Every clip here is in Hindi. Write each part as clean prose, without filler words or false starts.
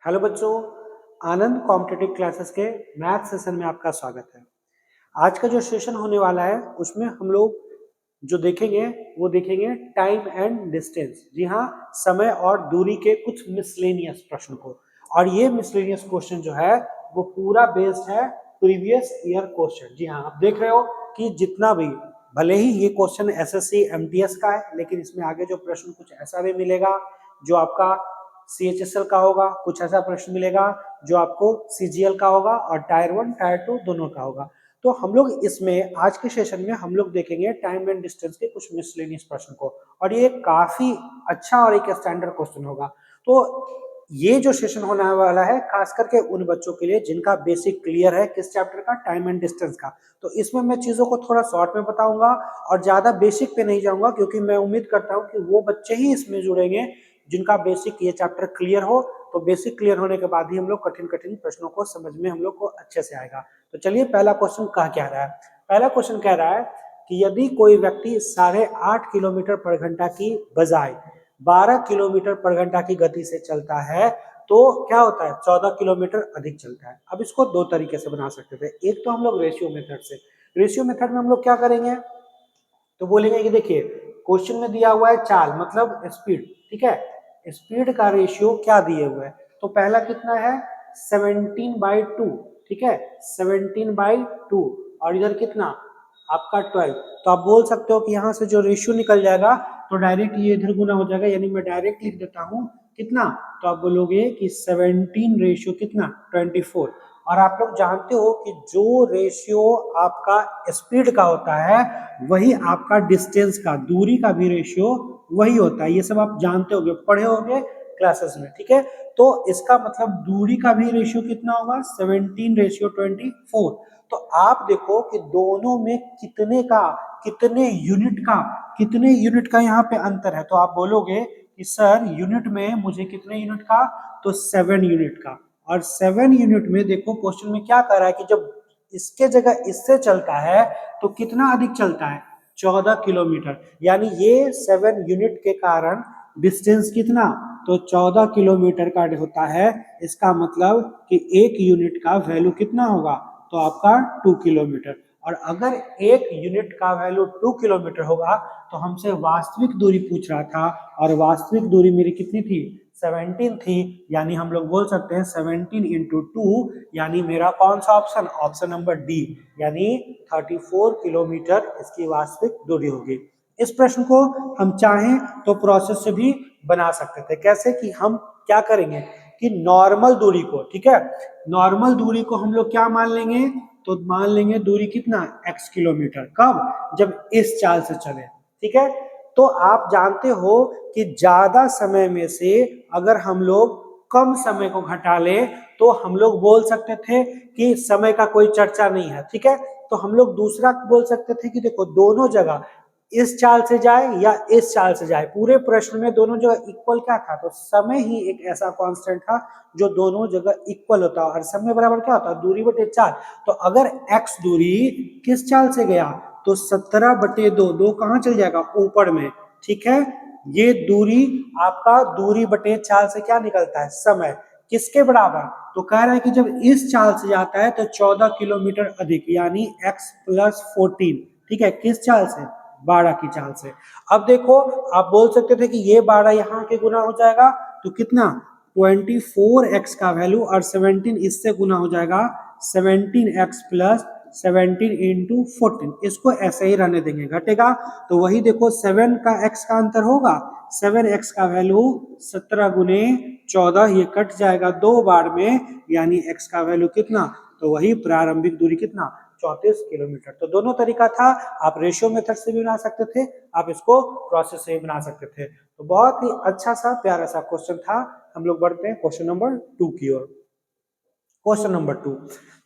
हेलो बच्चों, आनंद कॉम्पिटिटिव क्लासेस के मैथ सेशन में आपका स्वागत है। आज का जो सेशन होने वाला है उसमें हम लोग जो देखेंगे वो देखेंगे टाइम एंड डिस्टेंस। जी हाँ, समय और दूरी के कुछ मिसलेनियस प्रश्न को। और ये मिसलेनियस क्वेश्चन जो है वो पूरा बेस्ड है प्रीवियस ईयर क्वेश्चन। जी हाँ, आप देख रहे हो कि जितना भी भले ही ये क्वेश्चन एसएससी एमटीएस का है, लेकिन इसमें आगे जो प्रश्न कुछ ऐसा भी मिलेगा जो आपका सीएचएसएल का होगा, कुछ ऐसा प्रश्न मिलेगा जो आपको सीजीएल का होगा और टायर 1 टायर 2 दोनों का होगा। तो हम लोग इसमें आज के सेशन में हम लोग देखेंगे टाइम एंड डिस्टेंस के कुछ मिसलेनियस प्रश्न को, और ये काफी अच्छा और एक स्टैंडर्ड क्वेश्चन होगा। तो ये जो सेशन होने वाला है खास करके उन बच्चों के लिए जिनका बेसिक क्लियर है किस चैप्टर का, टाइम एंड डिस्टेंस का। तो इसमें मैं चीजों को थोड़ा शॉर्ट में बताऊंगा और ज्यादा बेसिक पे नहीं जाऊंगा, क्योंकि मैं उम्मीद करता हूँ कि वो बच्चे ही इसमें जुड़ेंगे जिनका बेसिक ये चैप्टर क्लियर हो। तो बेसिक क्लियर होने के बाद ही हम लोग कठिन कठिन प्रश्नों को समझ में हम लोग को अच्छे से आएगा। तो चलिए, पहला क्वेश्चन क्या रहा है। पहला क्वेश्चन कह रहा है कि यदि कोई व्यक्ति 8.5 किलोमीटर पर घंटा की बजाय 12 किलोमीटर पर घंटा की गति से चलता है तो क्या होता है, 14 किलोमीटर अधिक चलता है। अब इसको दो तरीके से बना सकते थे। एक तो हम लोग रेशियो मेथड से, रेशियो मेथड में हम लोग क्या करेंगे, तो बोलेंगे कि देखिए क्वेश्चन में दिया हुआ है चाल मतलब स्पीड, ठीक है, स्पीड का रेशियो क्या दिए हुए है। तो पहला कितना है 17/2, ठीक है, 17/2, और इधर कितना आपका 12। तो आप बोल सकते हो कि यहाँ से जो रेशियो निकल जाएगा तो डायरेक्ट ये इधर गुना हो जाएगा, यानी मैं डायरेक्ट लिख देता हूँ कितना, तो आप बोलोगे कि 17 रेशियो कितना 24। और आप लोग जानते हो कि जो रेशियो आपका स्पीड का होता है वही आपका डिस्टेंस का, दूरी का भी रेशियो वही होता है। ये सब आप जानते होंगे, पढ़े होंगे क्लासेस में, ठीक है। तो इसका मतलब दूरी का भी रेशियो कितना होगा 17/24। तो आप देखो कि दोनों में कितने यूनिट का यहाँ पे अंतर है। तो आप बोलोगे कि सर यूनिट में मुझे कितने यूनिट का, तो 7 यूनिट का। और 7 यूनिट में देखो क्वेश्चन में क्या कर रहा है कि जब इसके जगह इससे चलता है तो कितना अधिक चलता है 14 किलोमीटर, यानी ये 7 यूनिट के कारण डिस्टेंस कितना, तो 14 किलोमीटर का होता है। इसका मतलब कि एक यूनिट का वैल्यू कितना होगा, तो आपका 2 किलोमीटर। और अगर एक यूनिट का वैल्यू 2 किलोमीटर होगा तो हमसे वास्तविक दूरी पूछ रहा था, और वास्तविक दूरी मेरी कितनी थी 17 थी, यानी हम लोग बोल सकते हैं 17 इंटू 2, यानी मेरा कौन सा ऑप्शन, ऑप्शन नंबर डी, यानी 34 किलोमीटर इसकी वास्तविक दूरी होगी। इस प्रश्न को हम चाहें तो प्रोसेस से भी बना सकते थे। कैसे कि हम क्या करेंगे कि नॉर्मल दूरी को, ठीक है, नॉर्मल दूरी को हम लोग क्या मान लेंगे, तो मान लेंगे दूरी कितना x किलोमीटर, कब, जब इस चाल से चले, ठीक है। तो आप जानते हो कि ज्यादा समय में से अगर हम लोग कम समय को घटा ले तो हम लोग बोल सकते थे कि समय का कोई चर्चा नहीं है, ठीक है। तो हम लोग दूसरा बोल सकते थे कि देखो दोनों जगह इस चाल से जाए या इस चाल से जाए, पूरे प्रश्न में दोनों जगह इक्वल क्या था, तो समय ही एक ऐसा कांस्टेंट था जो दोनों जगह इक्वल होता है। और समय बराबर क्या होता है, दूरी बटे चाल। तो अगर x दूरी किस चाल से गया, तो 17/2, 2 कहाँ चल जाएगा ऊपर में, ठीक है। ये दूरी आपका दूरी बटे चाल से क्या निकलता है, समय, किसके बराबर, तो कह रहा है कि जब इस चाल से जाता है तो 14 किलोमीटर अधिक, यानी x + 14, ठीक है, किस चाल से, 12 की चाल से। अब देखो आप बोल सकते थे कि ये 12 यहाँ के गुना हो जाएगा तो कितना 24x का वैल्यू, और 17 इससे गुना हो जाएगा 17x + 17 इंटू 14। इसको ऐसे ही रहने देंगे, घटेगा तो वही देखो 7 का x का अंतर होगा, 7x का वैल्यू 17 गुने 14, ये कट जाएगा 2 बार में, यानी x का वैल्यू कितना, तो वही प्रारंभिक दूरी कितना 34 किलोमीटर। तो दोनों तरीका था, आप रेशियो मेथड से भी बना सकते थे, आप इसको प्रोसेस से भी बना सकते थे। तो बहुत ही अच्छा सा प्यारा सा क्वेश्चन था। हम लोग बढ़ते हैं क्वेश्चन नंबर 2 की ओर। क्वेश्चन नंबर 2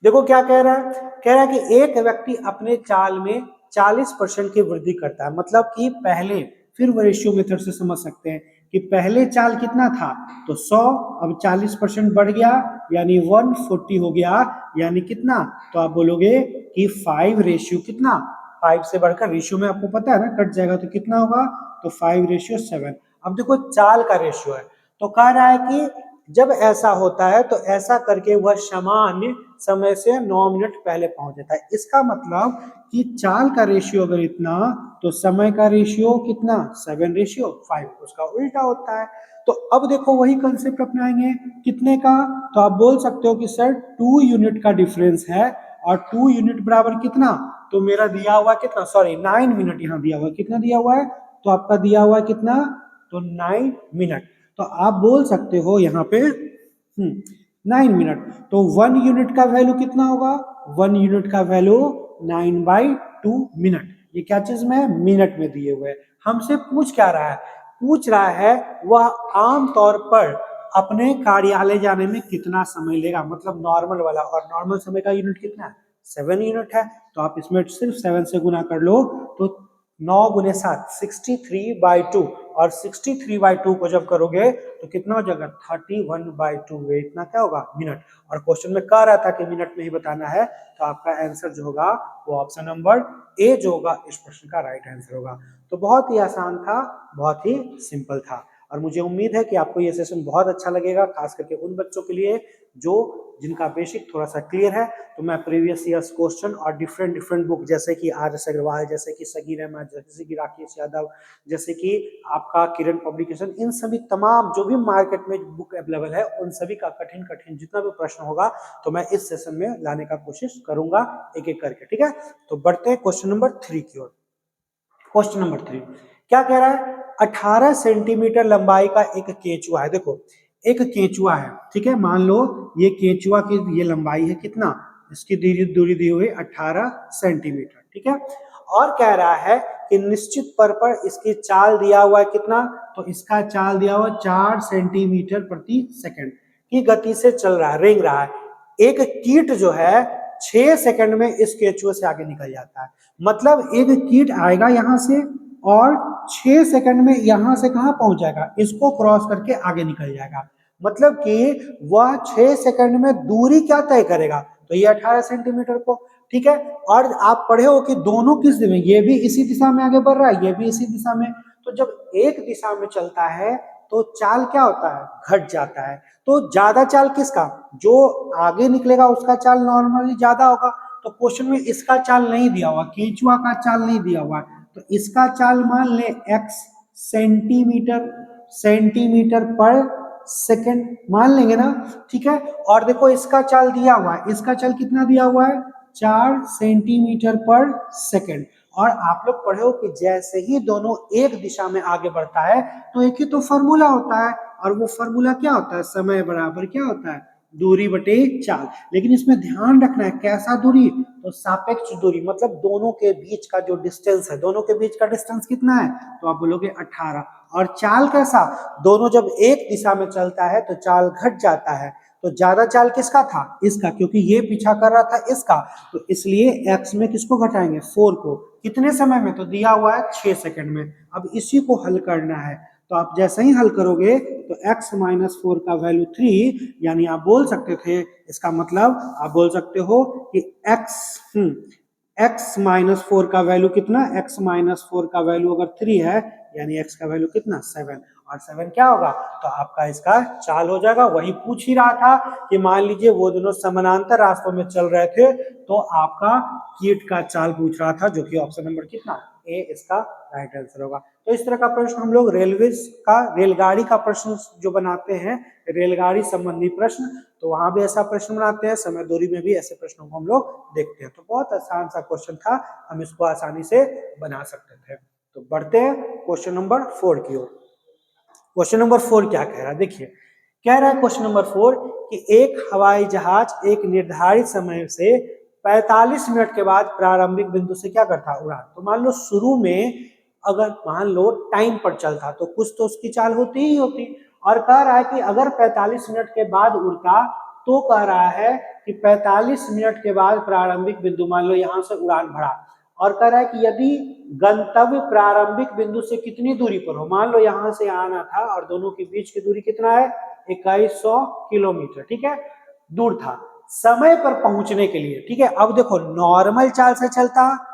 देखो क्या कह रहा है, कह रहा है कि एक व्यक्ति अपने चाल में 40% की वृद्धि करता है। मतलब कि पहले, फिर वो रेशियो मेथड से समझ सकते हैं कि पहले चाल कितना था, तो 100, अब 40% बढ़ गया यानी 140 हो गया, यानी कितना, तो आप बोलोगे कि 5 रेशियो कितना, 5 से बढ़कर रेशियो में आपको पता है ना कट जाएगा तो कितना होगा, तो 5/7। अब देखो चाल का रेशियो है, तो कह रहा है कि जब ऐसा होता है तो ऐसा करके वह सामान्य समय से 9 मिनट पहले पहुंच जाता है। इसका मतलब कि चाल का रेशियो अगर इतना तो समय का रेशियो कितना 7:5, उसका उल्टा होता है। तो अब देखो वही कंसेप्ट अपनाएंगे कितने का, तो आप बोल सकते हो कि सर 2 यूनिट का डिफरेंस है और 2 यूनिट बराबर कितना, तो मेरा दिया हुआ कितना, सॉरी 9 मिनट यहाँ दिया हुआ, कितना दिया हुआ है, तो आपका दिया हुआ कितना, तो 9 मिनट। तो आप बोल सकते हो यहाँ पे 9 मिनट, तो 1 यूनिट का वैल्यू कितना होगा, 1 यूनिट का वैल्यू 9/2 मिनट। ये क्या चीज में मिनट में दिए हुए, हमसे पूछ क्या रहा है, पूछ रहा है वह आमतौर पर अपने कार्यालय जाने में कितना समय लेगा, मतलब नॉर्मल वाला, और नॉर्मल समय का यूनिट कितना है 7 यूनिट है, तो आप इसमें सिर्फ 7 से गुना कर लो, तो 9 गुने 7 63/2, और 63/2 को जब करोगे तो कितना हो जाएगा 31/2, इतना क्या होगा मिनट। और क्वेश्चन में कह रहा था कि मिनट में ही बताना है, तो आपका आंसर जो होगा वो ऑप्शन नंबर ए जो होगा इस प्रश्न का राइट आंसर होगा। तो बहुत ही आसान था, बहुत ही सिंपल था, और मुझे उम्मीद है कि आपको ये सेशन बहुत अच्छा लगेगा, खास करके उन बच्चों के लिए जो जिनका बेसिक थोड़ा सा क्लियर है। तो मैं प्रीवियस ईयर्स क्वेश्चन और डिफरेंट बुक जैसे कि आर.एस. अग्रवाल, जैसे कि सगीर अहमद, जैसे कि राकेश यादव, जैसे कि आपका किरण पब्लिकेशन, इन सभी तमाम जो भी मार्केट में बुक अवेलेबल है उन सभी का कठिन जितना भी प्रश्न होगा तो मैं इस सेशन में लाने का कोशिश करूंगा एक एक करके, ठीक है। तो बढ़ते हैं क्वेश्चन नंबर 3 की ओर। क्वेश्चन नंबर 3 क्या कह रहा है, 18 सेंटीमीटर लंबाई का एक केंचुआ है। देखो एक केंचुआ है, ठीक है, मान लो ये केंचुआ की ये लंबाई है कितना, इसकी दूरी दी हुई 18 सेंटीमीटर, ठीक है। और कह रहा है कि निश्चित पर इसकी चाल दिया हुआ है कितना, तो इसका चाल दिया हुआ 4 सेंटीमीटर प्रति सेकंड की गति से चल रहा है, रेंग रहा है। एक कीट जो है 6 सेकंड में इस केंचुए से आगे निकल जाता है, मतलब एक कीट आएगा यहां से और 6 सेकंड में यहां से कहां पहुंच जाएगा, इसको क्रॉस करके आगे निकल जाएगा, मतलब कि वह 6 सेकंड में दूरी क्या तय करेगा, तो ये 18 सेंटीमीटर को, ठीक है। और आप पढ़े हो कि दोनों किस दिशा में, ये भी इसी दिशा में आगे बढ़ रहा है, ये भी इसी दिशा में, तो जब एक दिशा में चलता है तो चाल क्या होता है, घट जाता है। तो ज्यादा चाल किसका, जो आगे निकलेगा उसका चाल नॉर्मली ज्यादा होगा। तो क्वेश्चन में इसका चाल नहीं दिया हुआ, केंचुआ का चाल नहीं दिया हुआ, तो इसका चाल मान ले x सेंटीमीटर पर सेकंड मान लेंगे ना, ठीक है। और देखो इसका चाल दिया हुआ है, इसका चाल कितना दिया हुआ है 4 सेंटीमीटर पर सेकंड। और आप लोग पढ़े हो कि जैसे ही दोनों एक दिशा में आगे बढ़ता है तो एक ही तो फॉर्मूला होता है, और वो फॉर्मूला क्या होता है, समय बराबर क्या होता है दूरी बटे चाल। लेकिन इसमें ध्यान रखना है कैसा दूरी, तो सापेक्ष दूरी, मतलब दोनों के बीच का जो डिस्टेंस है, दोनों के बीच का डिस्टेंस कितना है, तो आप बोलोगे 18। और चाल कैसा, दोनों जब एक दिशा में चलता है तो चाल घट जाता है, तो ज्यादा चाल किसका था, इसका, क्योंकि ये पीछा कर रहा था इसका, तो इसलिए x में किसको घटाएंगे 4 को, कितने समय में, तो दिया हुआ है 6 सेकंड में। अब इसी को हल करना है, तो आप जैसे ही हल करोगे तो x - 4 का वैल्यू 3, यानी आप बोल सकते थे, इसका मतलब आप बोल सकते हो कि x - 4 का वैल्यू कितना, x - 4 का वैल्यू अगर 3 है यानी x का वैल्यू कितना 7, और 7 क्या होगा, तो आपका इसका चाल हो जाएगा। वही पूछ ही रहा था कि मान लीजिए वो दोनों समानांतर रास्तों में चल रहे थे, तो आपका कीट का चाल पूछ रहा था, जो कि ऑप्शन नंबर कितना ए इसका राइट आंसर होगा। तो इस तरह का प्रश्न हम लोग रेलवे का, रेलगाड़ी का प्रश्न जो बनाते हैं, रेलगाड़ी संबंधी प्रश्न, तो वहां भी ऐसा प्रश्न बनाते हैं, समय दूरी में भी ऐसे प्रश्नों को हम लोग देखते हैं। तो बहुत आसान सा क्वेश्चन था, हम इसको आसानी से बना सकते थे। तो बढ़ते हैं क्वेश्चन नंबर 4 की ओर। क्वेश्चन नंबर 4 क्या कह रहा है, देखिए कह रहा है क्वेश्चन नंबर 4 कि एक हवाई जहाज एक निर्धारित समय से 45 मिनट के बाद प्रारंभिक बिंदु से क्या करता है, उड़ान। तो मान लो शुरू में अगर मान लो टाइम पर चलता तो कुछ तो उसकी चाल होती ही होती, और कह रहा है कि अगर 45 मिनट के बाद उड़ता तो कह रहा है कि 45 मिनट के बाद प्रारंभिक बिंदु, मान लो यहां से उड़ान भरा, और कह रहा है कि यदि गंतव्य प्रारंभिक बिंदु से कितनी दूरी पर हो, मान लो यहां से आना था और दोनों के बीच की दूरी कितना है 2100 किलोमीटर, ठीक है, दूर था समय पर पहुंचने के लिए, ठीक है। अब देखो नॉर्मल चाल से चलता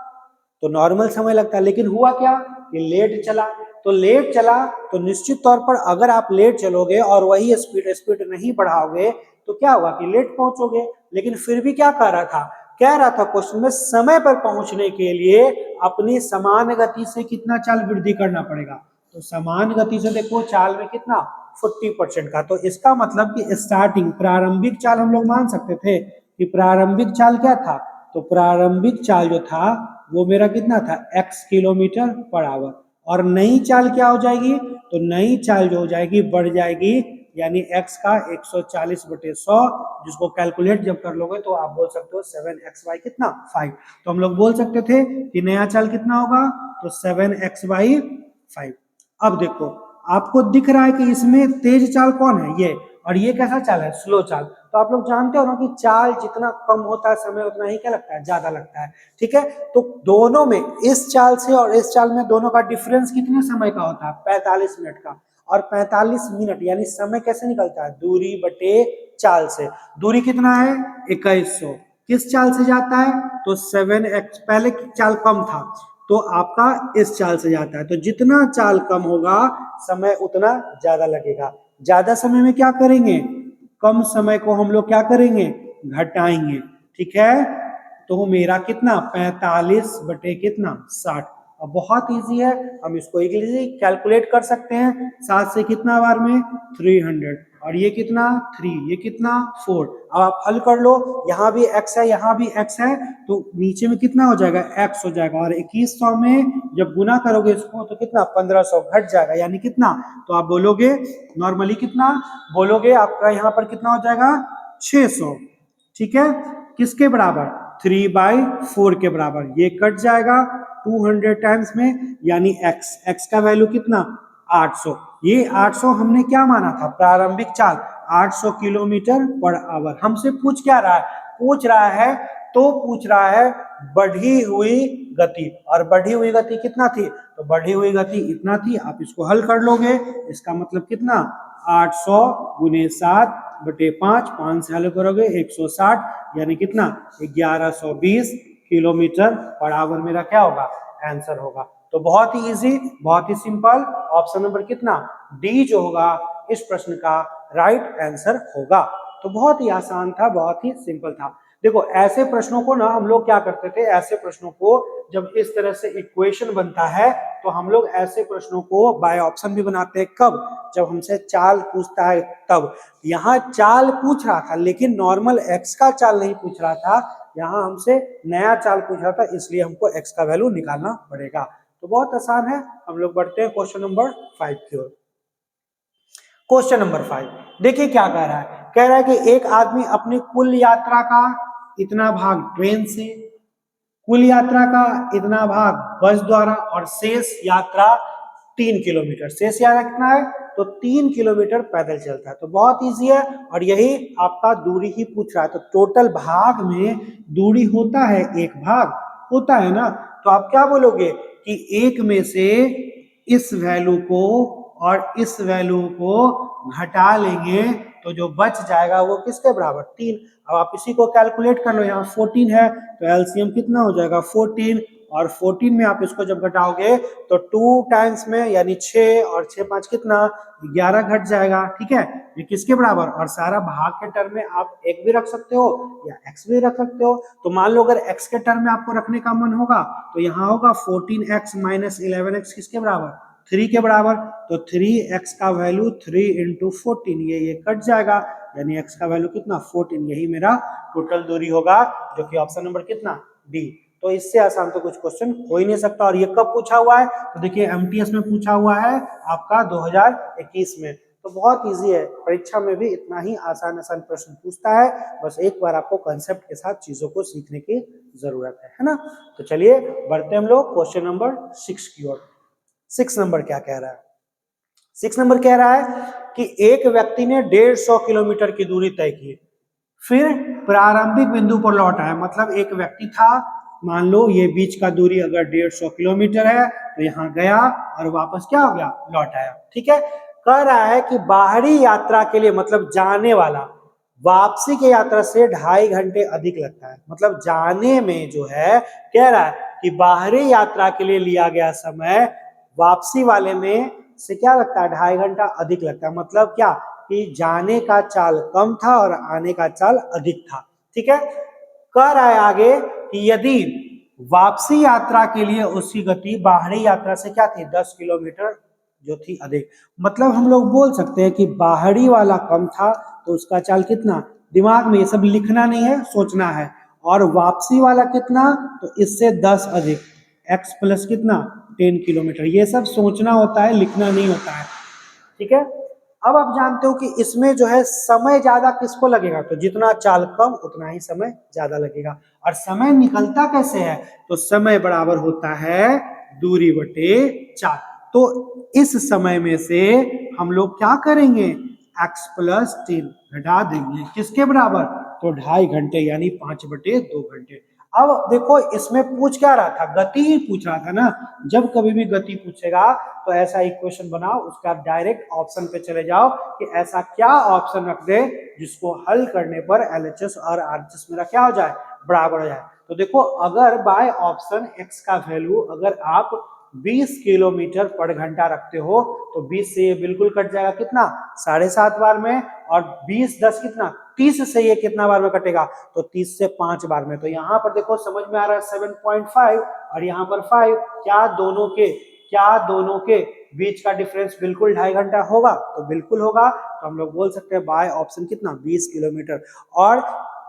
तो नॉर्मल समय लगता, लेकिन हुआ क्या कि लेट चला, तो लेट चला तो निश्चित तौर पर अगर आप लेट चलोगे और वही स्पीड नहीं बढ़ाओगे तो क्या होगा कि लेट पहुंचोगे। लेकिन फिर भी क्या कह रहा था क्वेश्चन में, समय पर पहुंचने के लिए अपनी समान गति से कितना चाल वृद्धि करना पड़ेगा। तो समान गति से देखो चाल में कितना 40% का, तो इसका मतलब कि स्टार्टिंग प्रारंभिक चाल हम लोग मान सकते थे कि प्रारंभिक चाल क्या था, तो प्रारंभिक चाल जो था वो मेरा कितना था x किलोमीटर पर आवर। और नई चाल क्या हो जाएगी, तो नई चाल जो हो जाएगी बढ़ जाएगी, यानी x का 140/100, जिसको कैलकुलेट जब कर लोगे तो आप बोल सकते हो 7x/5 कितना 5। तो हम लोग बोल सकते थे कि नया चाल कितना होगा, तो 7x/5। अब देखो आपको दिख रहा है कि इसमें तेज चाल कौन है, ये, और ये कैसा चाल है, स्लो चाल। तो आप लोग जानते हो ना कि चाल जितना कम होता है समय उतना ही क्या लगता है, ज्यादा लगता है। ठीक है, तो दोनों में, इस चाल से और इस चाल में दोनों का डिफरेंस कितने समय का होता है, 45 मिनट का। और 45 मिनट यानी समय कैसे निकलता है, दूरी बटे चाल से। दूरी कितना है 2100, किस चाल से जाता है, तो 7x, पहले की चाल कम था तो आपका इस चाल से जाता है। तो जितना चाल कम होगा समय उतना ज्यादा लगेगा। ज्यादा समय में क्या करेंगे, कम समय को हम लोग क्या करेंगे, घटाएंगे। ठीक है, तो मेरा कितना 45 बटे कितना 60। अब बहुत इजी है, हम इसको इजीली कैलकुलेट कर सकते हैं। 7 से कितना बार में 300, और ये कितना 3, ये कितना 4। अब आप हल कर लो, यहाँ भी x है यहाँ भी x है, तो नीचे में कितना हो जाएगा x हो जाएगा, और 2100 में जब गुना करोगे इसको तो कितना 1500 घट जाएगा, यानी कितना, तो आप बोलोगे नॉर्मली कितना बोलोगे, आपका यहाँ पर कितना हो जाएगा 600। ठीक है, किसके बराबर, 3/4 के बराबर। ये कट जाएगा 200 टाइम्स में, यानी x का वैल्यू कितना 800। ये 800 हमने क्या माना था, प्रारंभिक चाल 800 किलोमीटर पर आवर। हमसे पूछ रहा है बढ़ी हुई गति, और बढ़ी हुई गति कितना थी, तो बढ़ी हुई गति इतना थी। आप इसको हल कर लोगे, इसका मतलब कितना 800 गुने 7 बटे 5, 5 से हल करोगे 160, यानी कितना 1120 किलोमीटर पर आवर मेरा क्या होगा, आंसर होगा। तो बहुत ही इजी, बहुत ही सिंपल, ऑप्शन नंबर कितना डी जो होगा इस प्रश्न का राइट आंसर होगा। तो बहुत ही आसान था, बहुत ही सिंपल था। देखो ऐसे प्रश्नों को ना हम लोग क्या करते थे, ऐसे प्रश्नों को जब इस तरह से इक्वेशन बनता है तो हम लोग ऐसे प्रश्नों को बाय ऑप्शन भी बनाते हैं। कब, जब हमसे चाल पूछता है तब। यहाँ चाल पूछ रहा था लेकिन नॉर्मल एक्स का चाल नहीं पूछ रहा था, यहाँ हमसे नया चाल पूछ रहा था, इसलिए हमको एक्स का वैल्यू निकालना पड़ेगा। तो बहुत आसान है, हम लोग बढ़ते हैं क्वेश्चन नंबर 5 की ओर। क्वेश्चन नंबर 5 देखिए क्या कह रहा है कि एक आदमी अपनी कुल यात्रा का इतना भाग ट्रेन से, कुल यात्रा का इतना भाग बस द्वारा, और शेष यात्रा 3 किलोमीटर, शेष यात्रा कितना है, तो 3 किलोमीटर पैदल चलता है। तो बहुत इजी है, और यही आपका दूरी ही पूछ रहा है। तो टोटल भाग में दूरी होता है, एक भाग होता है ना, तो आप क्या बोलोगे कि एक में से इस वैल्यू को और इस वैल्यू को घटा लेंगे तो जो बच जाएगा वो किसके बराबर 3। अब आप इसी को कैलकुलेट कर लो, यहाँ 14 है तो एलसीएम कितना हो जाएगा 14, और 14 में आप इसको जब घटाओगे तो 2 टाइम्स में यानी 6 और 6 5 कितना 11 घट जाएगा। ठीक है, ये किसके बराबर, और सारा भाग के टर्म में आप एक भी रख सकते हो या एक्स भी रख सकते हो। तो मान लो अगर एक्स के टर्म में आपको रखने का मन होगा तो यहाँ होगा 14x माइनस 11x किसके बराबर 3 के बराबर। तो 3x का वैल्यू 3 इंटू 14, ये कट जाएगा, यानी x का वैल्यू कितना 14। यही मेरा टोटल दूरी होगा, जो कि ऑप्शन नंबर कितना डी। तो इससे आसान तो कुछ क्वेश्चन हो ही नहीं सकता। और ये कब पूछा हुआ है, तो देखिए एमटीएस में पूछा हुआ है आपका 2021 में। तो बहुत इजी है, परीक्षा में भी इतना ही आसान प्रश्न पूछता है, बस एक बार आपको कंसेप्ट के साथ चीजों को सीखने की जरूरत है ना। तो चलिए बढ़ते हम लोग क्वेश्चन नंबर 6 की ओर। 6 नंबर क्या कह रहा है, 6 नंबर कह रहा है कि एक व्यक्ति ने 150 किलोमीटर की दूरी तय की, फिर प्रारंभिक बिंदु पर लौट आया। मतलब एक व्यक्ति था, मान लो ये बीच का दूरी अगर 150 किलोमीटर है तो यहाँ गया और वापस क्या हो गया लौट आया। ठीक है, कह रहा है कि बाहरी यात्रा के लिए, मतलब जाने वाला, वापसी की यात्रा से 2.5 घंटे अधिक लगता है। मतलब जाने में जो है, कह रहा है कि बाहरी यात्रा के लिए लिया गया समय वापसी वाले में से क्या लगता है, 2.5 घंटा अधिक लगता है। मतलब क्या कि जाने का चाल कम था और आने का चाल अधिक था। ठीक है, कह रहा है आगे कि यदि वापसी यात्रा के लिए उसकी गति बाहरी यात्रा से क्या थी, 10 किलोमीटर जो थी अधिक। मतलब हम लोग बोल सकते हैं कि बाहरी वाला कम था तो उसका चाल कितना, दिमाग में ये सब लिखना नहीं है, सोचना है। और वापसी वाला कितना, तो इससे 10 अधिक, x प्लस कितना 10 किलोमीटर। ये सब सोचना होता है, लिखना नहीं होता है। ठीक है, अब आप जानते हो कि इसमें जो है समय ज्यादा किसको लगेगा, तो जितना चाल कम उतना ही समय ज्यादा लगेगा। और समय निकलता कैसे है, तो समय बराबर होता है दूरी बटे चाल। तो इस समय में से हम लोग क्या करेंगे, x प्लस 10 घटा देंगे, किसके बराबर, तो 2.5 घंटे यानी 5/2 घंटे। अब देखो इसमें पूछ क्या रहा था, गति ही पूछ रहा था ना। जब कभी भी गति पूछेगा तो ऐसा इक्वेशन बनाओ, उसका डायरेक्ट ऑप्शन पे चले जाओ कि ऐसा क्या ऑप्शन रख दे जिसको हल करने पर LHS और RHS मेरा क्या हो जाए, बराबर हो जाए। तो देखो अगर बाय ऑप्शन x का वैल्यू अगर आप 20 किलोमीटर पर घंटा रखते हो तो 20 से ये बिल्कुल कट जाएगा, कितना 7.5 बार में। और 20 10 कितना 30 से ये कितना बार में कटेगा, तो 30 से 5 बार में। तो यहाँ पर देखो समझ में आ रहा है 7.5 और यहाँ पर 5, क्या दोनों के बीच का डिफरेंस बिल्कुल 2.5 घंटा होगा, तो बिल्कुल होगा। तो हम लोग बोल सकते हैं बाय ऑप्शन कितना 20 किलोमीटर। और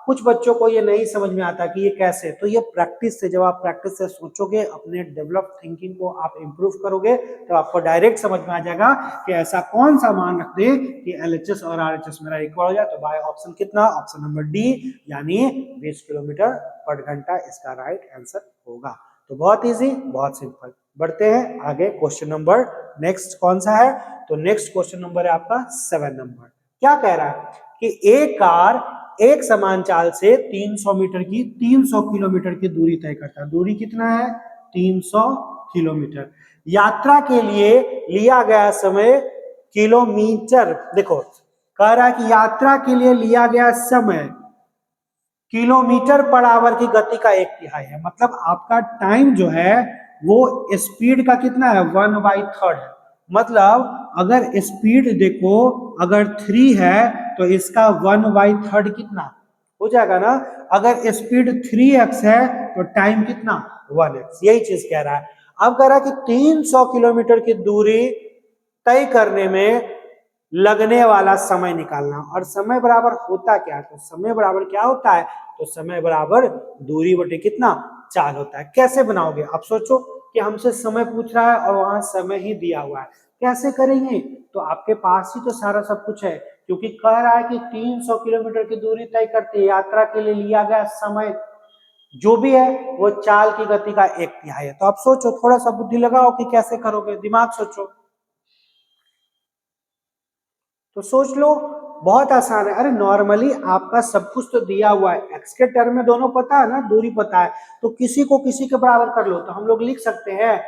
कुछ बच्चों को ये नहीं समझ में आता कि ये कैसे, तो ये प्रैक्टिस से, जब आप प्रैक्टिस से सोचोगे, अपने डेवलप थिंकिंग को आप इंप्रूव करोगे, तो आपको डायरेक्ट समझ में आ जाएगा कि ऐसा कौन सा मान रख दे कि LHS और RHS मेरा इक्वल हो जाए। तो बाय ऑप्शन कितना, ऑप्शन नंबर डी यानी 20 किलोमीटर पर घंटा इसका राइट आंसर होगा। तो बहुत इजी, बहुत सिंपल। बढ़ते हैं आगे, क्वेश्चन नंबर नेक्स्ट कौन सा है, तो नेक्स्ट क्वेश्चन नंबर है आपका 7 नंबर। क्या कह रहा है कि एक कार एक समान चाल से 300 किलोमीटर की दूरी तय करता है। दूरी कितना है, 300 किलोमीटर। यात्रा के लिए लिया गया समय किलोमीटर, देखो कह रहा है कि यात्रा के लिए लिया गया समय किलोमीटर पर आवर की गति का 1/3 है। मतलब आपका टाइम जो है वो स्पीड का कितना है, 1/3 है। मतलब अगर स्पीड देखो अगर 3 है तो इसका 1/3 कितना हो जाएगा ना। अगर स्पीड 3x है तो टाइम कितना 1x, यही चीज कह रहा है। अब कह रहा है कि 300 किलोमीटर की दूरी तय करने में लगने वाला समय निकालना। और समय बराबर होता क्या है, तो समय बराबर क्या होता है, तो समय बराबर दूरी बटे कितना चाल होता है। कैसे बनाओगे, आप सोचो कि हमसे समय पूछ रहा है और वहां समय ही दिया हुआ है, कैसे करेंगे। तो आपके पास ही तो सारा सब कुछ है, क्योंकि कह रहा है कि 300 किलोमीटर की दूरी तय करती है, यात्रा के लिए लिया गया समय जो भी है वो चाल की गति का 1/3 है। तो आप सोचो, थोड़ा सा बुद्धि लगाओ कि कैसे करोगे, दिमाग सोचो। तो सोच लो, बहुत आसान है। अरे नॉर्मली आपका सब कुछ तो दिया हुआ है, एक्स के टर्म में दोनों पता है ना, दूरी पता है, तो किसी को किसी के बराबर कर लो। तो हम लोग लिख सकते हैं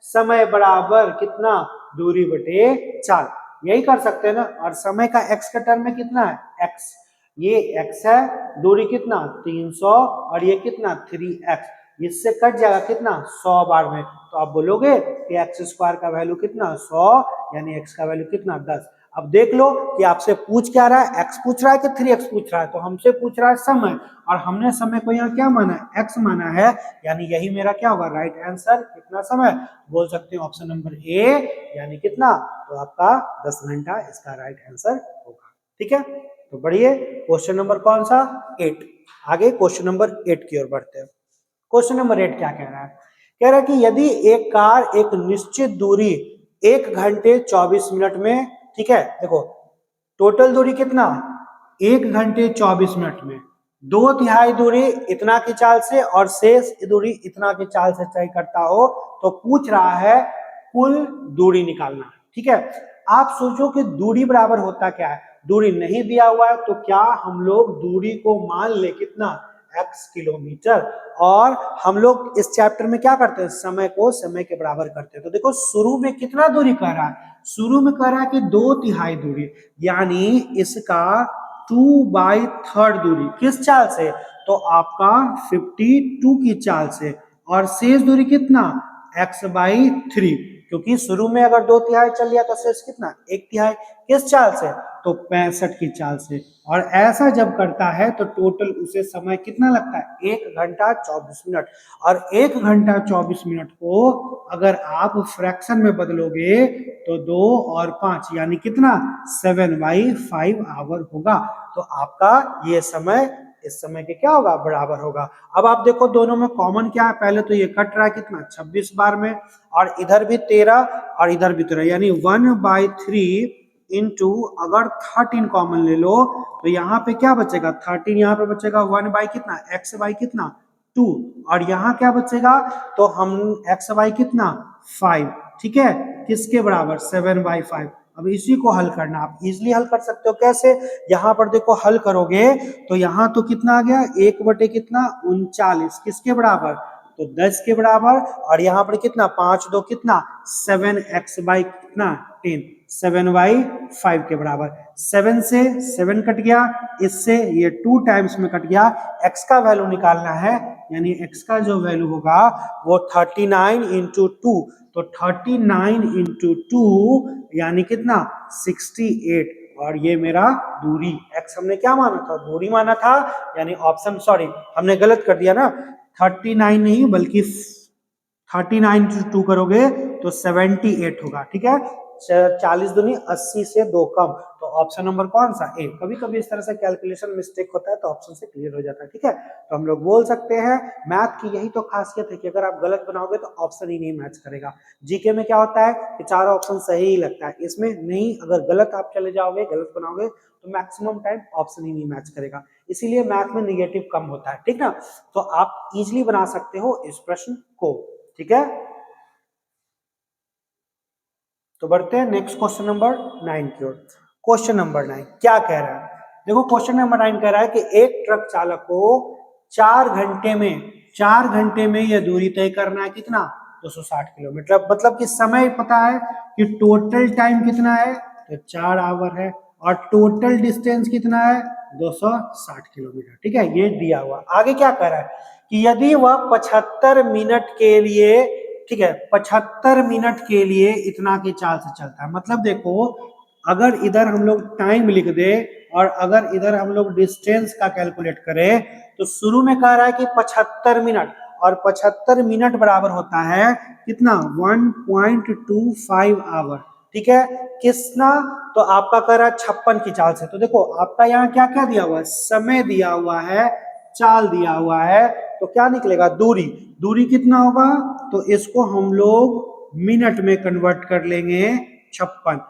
समय बराबर कितना दूरी बटे चाल, यही कर सकते हैं ना। और समय का एक्स के टर्म में कितना है, एक्स, ये एक्स है, दूरी कितना 300 और ये कितना 3x, इससे कट जाएगा कितना 100 बार में। तो आप बोलोगे कि एक्स स्क्वायर का वैल्यू कितना 100 यानी एक्स का वैल्यू कितना 10। अब देख लो कि आपसे पूछ क्या रहा है, x पूछ रहा है कि 3x पूछ रहा है। तो हमसे पूछ रहा है समय, और हमने समय को यहाँ क्या माना है, x माना है, यानी यही मेरा क्या होगा राइट आंसर। कितना समय बोल सकते हैं, ऑप्शन नंबर ए यानी कितना, तो आपका 10 घंटा इसका राइट आंसर होगा। ठीक है, तो बढ़िए, क्वेश्चन नंबर कौन सा 8। आगे क्वेश्चन नंबर 8 की ओर बढ़ते हैं। क्वेश्चन नंबर 8 क्या कह रहा है, कह रहा है कि यदि एक कार एक निश्चित दूरी 1 घंटे 24 मिनट में, ठीक है, देखो टोटल दूरी कितना 1 घंटे 24 मिनट में, 2/3 दूरी इतना की चाल से और शेष दूरी इतना की चाल से तय करता हो, तो पूछ रहा है कुल दूरी निकालना। ठीक है, आप सोचो कि दूरी बराबर होता क्या है, दूरी नहीं दिया हुआ है तो क्या हम लोग दूरी को मान ले कितना x किलोमीटर। और हम लोग इस चैप्टर में क्या करते हैं, समय को समय के बराबर करते हैं। तो देखो शुरू में कितना दूरी कह रहा है, शुरू में कह रहा है कि 2/3 दूरी, यानी इसका 2/3 दूरी किस चाल से, तो आपका 52 की चाल से, और शेष दूरी कितना x/3। क्योंकि शुरू में अगर 2/3 चल लिया तो शेष कितना 1/3। किस चाल से? तो 65 की चाल से। और ऐसा जब करता है तो टोटल उसे समय कितना लगता है 1 घंटा 24 मिनट। और 1 घंटा 24 मिनट को अगर आप फ्रैक्शन में बदलोगे तो 2 और 5 यानी कितना 7/5 आवर होगा। तो आपका ये समय इस समय के क्या होगा बराबर होगा। अब आप देखो दोनों में कॉमन क्या है, पहले तो ये कट रहा है कितना 26 बार में, और इधर भी 13 और इधर भी 13 यानी 1/3 इंटू अगर 13 कॉमन ले लो तो यहाँ पे क्या बचेगा 13 यहाँ पे बचेगा 1 बाई कितना x बाई कितना 2, और यहाँ क्या बचेगा तो हम x बाई कितना 5, ठीक है, किसके बराबर 7/5। अब इसी को हल करना, आप इजिली हल कर सकते हो। कैसे? यहाँ पर देखो हल करोगे तो यहाँ तो कितना आ गया 1 बटे कितना 39 किसके बराबर तो 10 के बराबर, और यहाँ पर कितना 5 2 कितना 7x बाई कितना 10 7/5 के बराबर। 7 से 7 कट गया, इससे ये 2 टाइम्स में कट गया। x का वैल्यू निकालना है, यानी x का जो वैल्यू होगा वो 39 इंटू 2, तो 39 इंटू 2 यानी कितना 68, और ये मेरा दूरी x हमने क्या माना था दूरी माना था, यानी ऑप्शन सॉरी हमने गलत कर दिया ना, 39 नहीं बल्कि 39 टू करोगे तो 78 होगा, ठीक है। 40 दूनी 80 से 2 कम, तो ऑप्शन नंबर कौन सा ए। कभी कभी इस तरह से कैलकुलेशन मिस्टेक होता है तो ऑप्शन से क्लियर हो जाता है, ठीक है। तो हम लोग बोल सकते हैं मैथ की यही तो खासियत है कि अगर आप गलत बनाओगे तो ऑप्शन ही नहीं मैच करेगा। जीके में क्या होता है कि चारों ऑप्शन सही ही लगता है, इसमें नहीं, अगर गलत आप चले जाओगे गलत बनाओगे तो मैक्सिमम टाइम ऑप्शन ही नहीं मैच करेगा, इसीलिए मैथ में निगेटिव कम होता है, ठीक ना। तो आप इजिली बना सकते हो इस प्रश्न को, ठीक है। तो बढ़ते हैं नेक्स्ट क्वेश्चन नंबर 9 की ओर। क्वेश्चन नंबर 9 क्या कह रहा है, देखो क्वेश्चन नंबर 9 कह रहा है कि एक ट्रक चालक को 4 घंटे में यह दूरी तय करना है कितना 260 किलोमीटर। मतलब कि समय पता है कि टोटल टाइम कितना है तो 4 आवर है, और टोटल डिस्टेंस कितना है 260 किलोमीटर, ठीक है, ये दिया हुआ। आगे क्या कह रहा है कि यदि वह 75 मिनट के लिए, ठीक है, 75 मिनट के लिए इतना की चाल से चलता है। मतलब देखो अगर इधर हम लोग टाइम लिख दे और अगर इधर हम लोग डिस्टेंस का कैलकुलेट करें तो शुरू में कह रहा है कि 75 मिनट, और 75 मिनट बराबर होता है कितना 1.25 आवर, ठीक है। किसना तो आपका कह रहा है 56 की चाल से। तो देखो आपका यहाँ क्या क्या दिया हुआ है, समय दिया हुआ है, चाल दिया हुआ है, तो क्या निकलेगा दूरी। दूरी कितना होगा तो इसको हम लोग मिनट में कन्वर्ट कर लेंगे 56।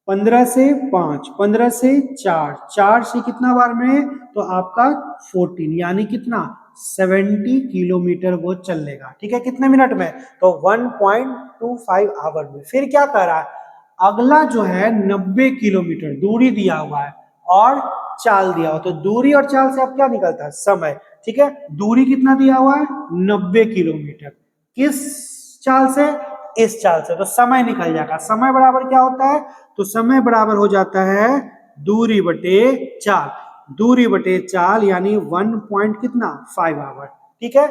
15 से 5, 15 से 4, 4 से कितना बार में तो आपका 14 यानी कितना 70 किलोमीटर वो चल लेगा, ठीक है, कितने मिनट में तो 1.25 आवर में। फिर क्या कर रहा है अगला जो है 90 किलोमीटर दूरी दिया हुआ है और चाल दिया हुआ, तो दूरी और चाल से अब क्या निकलता है समय, ठीक है। दूरी कितना दिया हुआ है 90 किलोमीटर, किस चाल से इस चाल से, तो समय निकल जाएगा। समय बराबर क्या होता है तो समय बराबर हो जाता है दूरी बटे चाल, दूरी बटे चाल यानी 1 पॉइंट कितना 5 आवर, ठीक है।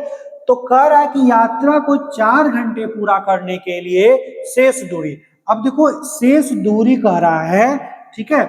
तो कह रहा है कि यात्रा को 4 घंटे पूरा करने के लिए शेष दूरी, अब देखो शेष दूरी कह रहा है, ठीक है,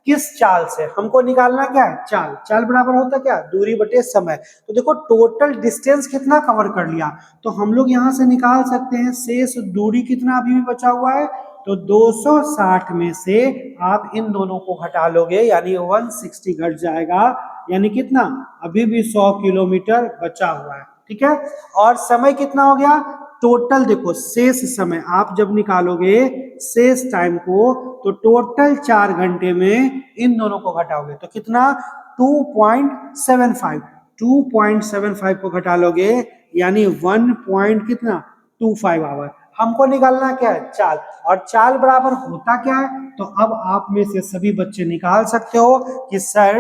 किस चाल से हमको निकालना क्या है चाल, चाल बराबर होता क्या दूरी बटे समय। तो देखो टोटल डिस्टेंस कितना कवर कर लिया, तो हम लोग यहां से निकाल सकते हैं शेष दूरी कितना अभी भी बचा हुआ है, तो 260 में से आप इन दोनों को घटा लोगे यानी 160 घट जाएगा, यानी कितना अभी भी 100 किलोमीटर बचा हुआ है, ठीक है। और समय कितना हो गया टोटल, देखो शेष समय आप जब निकालोगे शेष टाइम को तो टोटल 4 घंटे में इन दोनों को घटाओगे तो कितना 2.75, 2.75 को घटा लोगे यानी 1 पॉइंट कितना 25 आवर। हमको निकालना क्या है चाल, और चाल बराबर होता क्या है तो अब आप में से सभी बच्चे निकाल सकते हो कि सर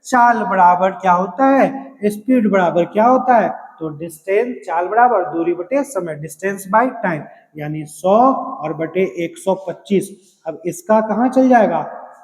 चाल बराबर क्या होता है, स्पीड बराबर क्या होता है तो डिस्टेंस, चाल बराबर दूरी बटे समय, डिस्टेंस बाय टाइम, यानी 100 और बटे 125। अब इसका कहाँ चल जाएगा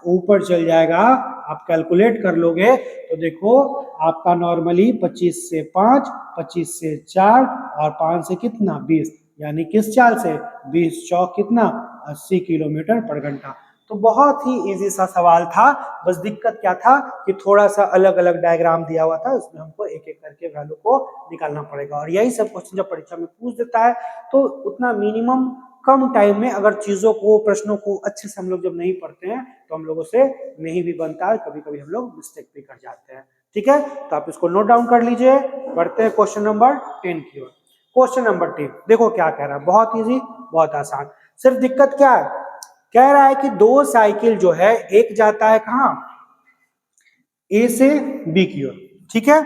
ऊपर चल जाएगा, आप कैलकुलेट कर लोगे तो देखो आपका नॉर्मली 25 से 5, 25 से 4 और 5 से कितना 20, यानी किस चाल से, 20 चौक कितना, 80 किलोमीटर पर घंटा। तो बहुत ही इजी सा सवाल था, बस दिक्कत क्या था कि थोड़ा सा अलग अलग डायग्राम दिया हुआ था, उसमें हमको एक एक करके वैल्यू को निकालना पड़ेगा। और यही सब क्वेश्चन जब परीक्षा में पूछ देता है तो उतना मिनिमम कम टाइम में अगर चीजों को, प्रश्नों को अच्छे से हम लोग जब नहीं पढ़ते हैं तो हम लोगों से नहीं भी बनता है, कभी कभी हम लोग मिस्टेक भी कर जाते हैं। ठीक है, तो आप इसको नोट डाउन कर लीजिए। बढ़ते हैं क्वेश्चन नंबर 10 की ओर। क्वेश्चन नंबर 10 देखो क्या कह रहा है, बहुत इजी, बहुत आसान। सिर्फ दिक्कत क्या है, कह रहा है कि दो साइकिल जो है, एक जाता है कहां, ए से बी की ओर, ठीक है,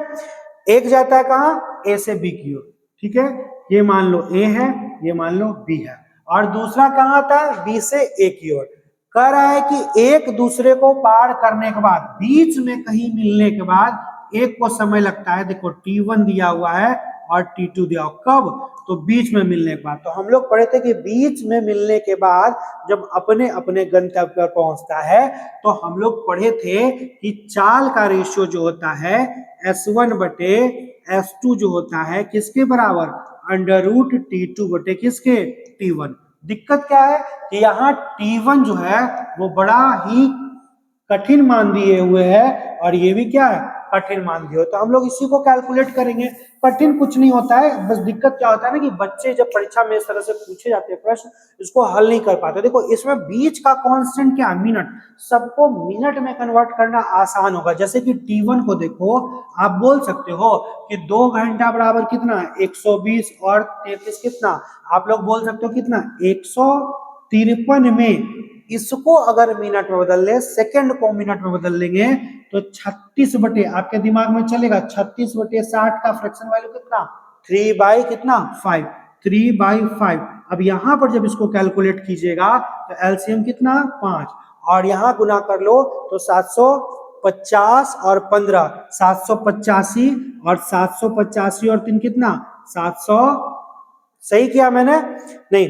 एक जाता है कहां, ए से बी की ओर, ठीक है, ये मान लो ए है, ये मान लो बी है, और दूसरा कहां आता है, बी से ए की ओर। कह रहा है कि एक दूसरे को पार करने के बाद, बीच में कहीं मिलने के बाद एक को समय लगता है, देखो T1 दिया हुआ है और T2 दिया हुआ, कब, तो बीच में मिलने के बाद। तो हम लोग पढ़े थे कि बीच में मिलने के बाद जब अपने अपने गंतव्य पर पहुंचता है तो हम लोग पढ़े थे कि चाल का रेशियो जो होता है S1 बटे S2 जो होता है किसके बराबर, अंडर रूट T2 बटे किसके, T1। दिक्कत क्या है कि यहाँ T1 जो है वो बड़ा ही कठिन मान दिए हुए है और ये भी क्या है, कठिन मान दिए हो, तो हम लोग इसी को कैलकुलेट करेंगे। कठिन कुछ नहीं होता है, बस दिक्कत क्या होता है ना कि बच्चे जब परीक्षा में इस तरह से पूछे जाते हैं प्रश्न, इसको हल नहीं कर पाते। देखो इसमें बीच का कांस्टेंट क्या, मिनट, सबको मिनट में कन्वर्ट करना आसान होगा। जैसे कि T1 को देखो, आप बोल सकते हो कि 2 घंटा बराबर कितना, 120 और 33 कितना, आप लोग बोल सकते हो कितना, 153 में इसको अगर मिनट में बदल ले, सेकंड को मिनट में बदल लेंगे तो 36 बटे, आपके दिमाग में चलेगा 36 बटे 60 का फ्रैक्शन वैल्यू कितना, 3 बाई कितना, 5, 3 बाई 5। अब यहां पर जब इसको कैलकुलेट कीजिएगा तो एलसीएम कितना, 5, और यहां गुना कर लो तो 750 और 15, 785, और 785 और 3 कितना, 700, सही किया मैंने, नहीं,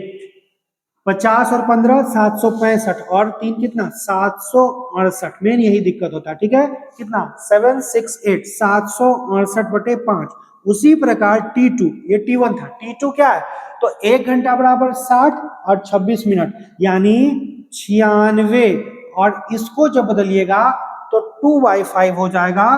50 और 15 765 और 3 कितना, 768। मेन यही दिक्कत होता है, ठीक है, कितना, 768, 768 बटे 5। उसी प्रकार T2, ये T1 था, T2 क्या है, तो 1 घंटा बराबर 60 और 26 मिनट, यानी 96, और इसको जब बदलिएगा तो 2/5 हो जाएगा,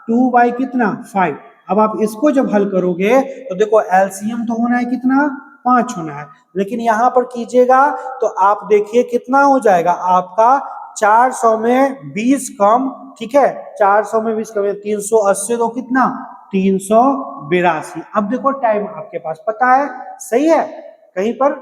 2 कितना, 5। अब आप इसको जब हल करोगे तो देखो एलसीएम तो होना है कितना, 5 होना है, लेकिन यहां पर कीजिएगा तो आप देखिए कितना हो जाएगा आपका, 400 में 20 कम, ठीक है, 400 में 20 कम है, 380 तो कितना, 382। अब देखो टाइम आपके पास पता है, सही है कहीं पर,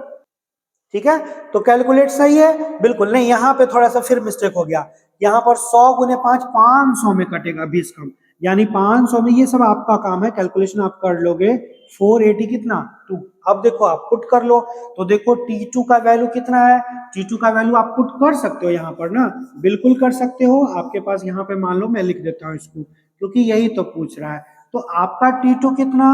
ठीक है, तो कैलकुलेट सही है, बिल्कुल नहीं, यहां पे थोड़ा सा फिर मिस्टेक हो गया, यहां पर 100 गुने 5 500 में कटेगा 20 कम, यानी 500 में, ये सब आपका काम है, कैलकुलेशन आप कर लोगे, 480 कितना, 2। अब देखो आप पुट कर लो तो देखो T2 का वैल्यू कितना है, T2 का वैल्यू आप पुट कर सकते हो यहाँ पर ना, बिल्कुल कर सकते हो, आपके पास यहाँ पे मान लो मैं लिख देता हूँ इसको, क्योंकि यही तो पूछ रहा है। तो आपका T2 कितना,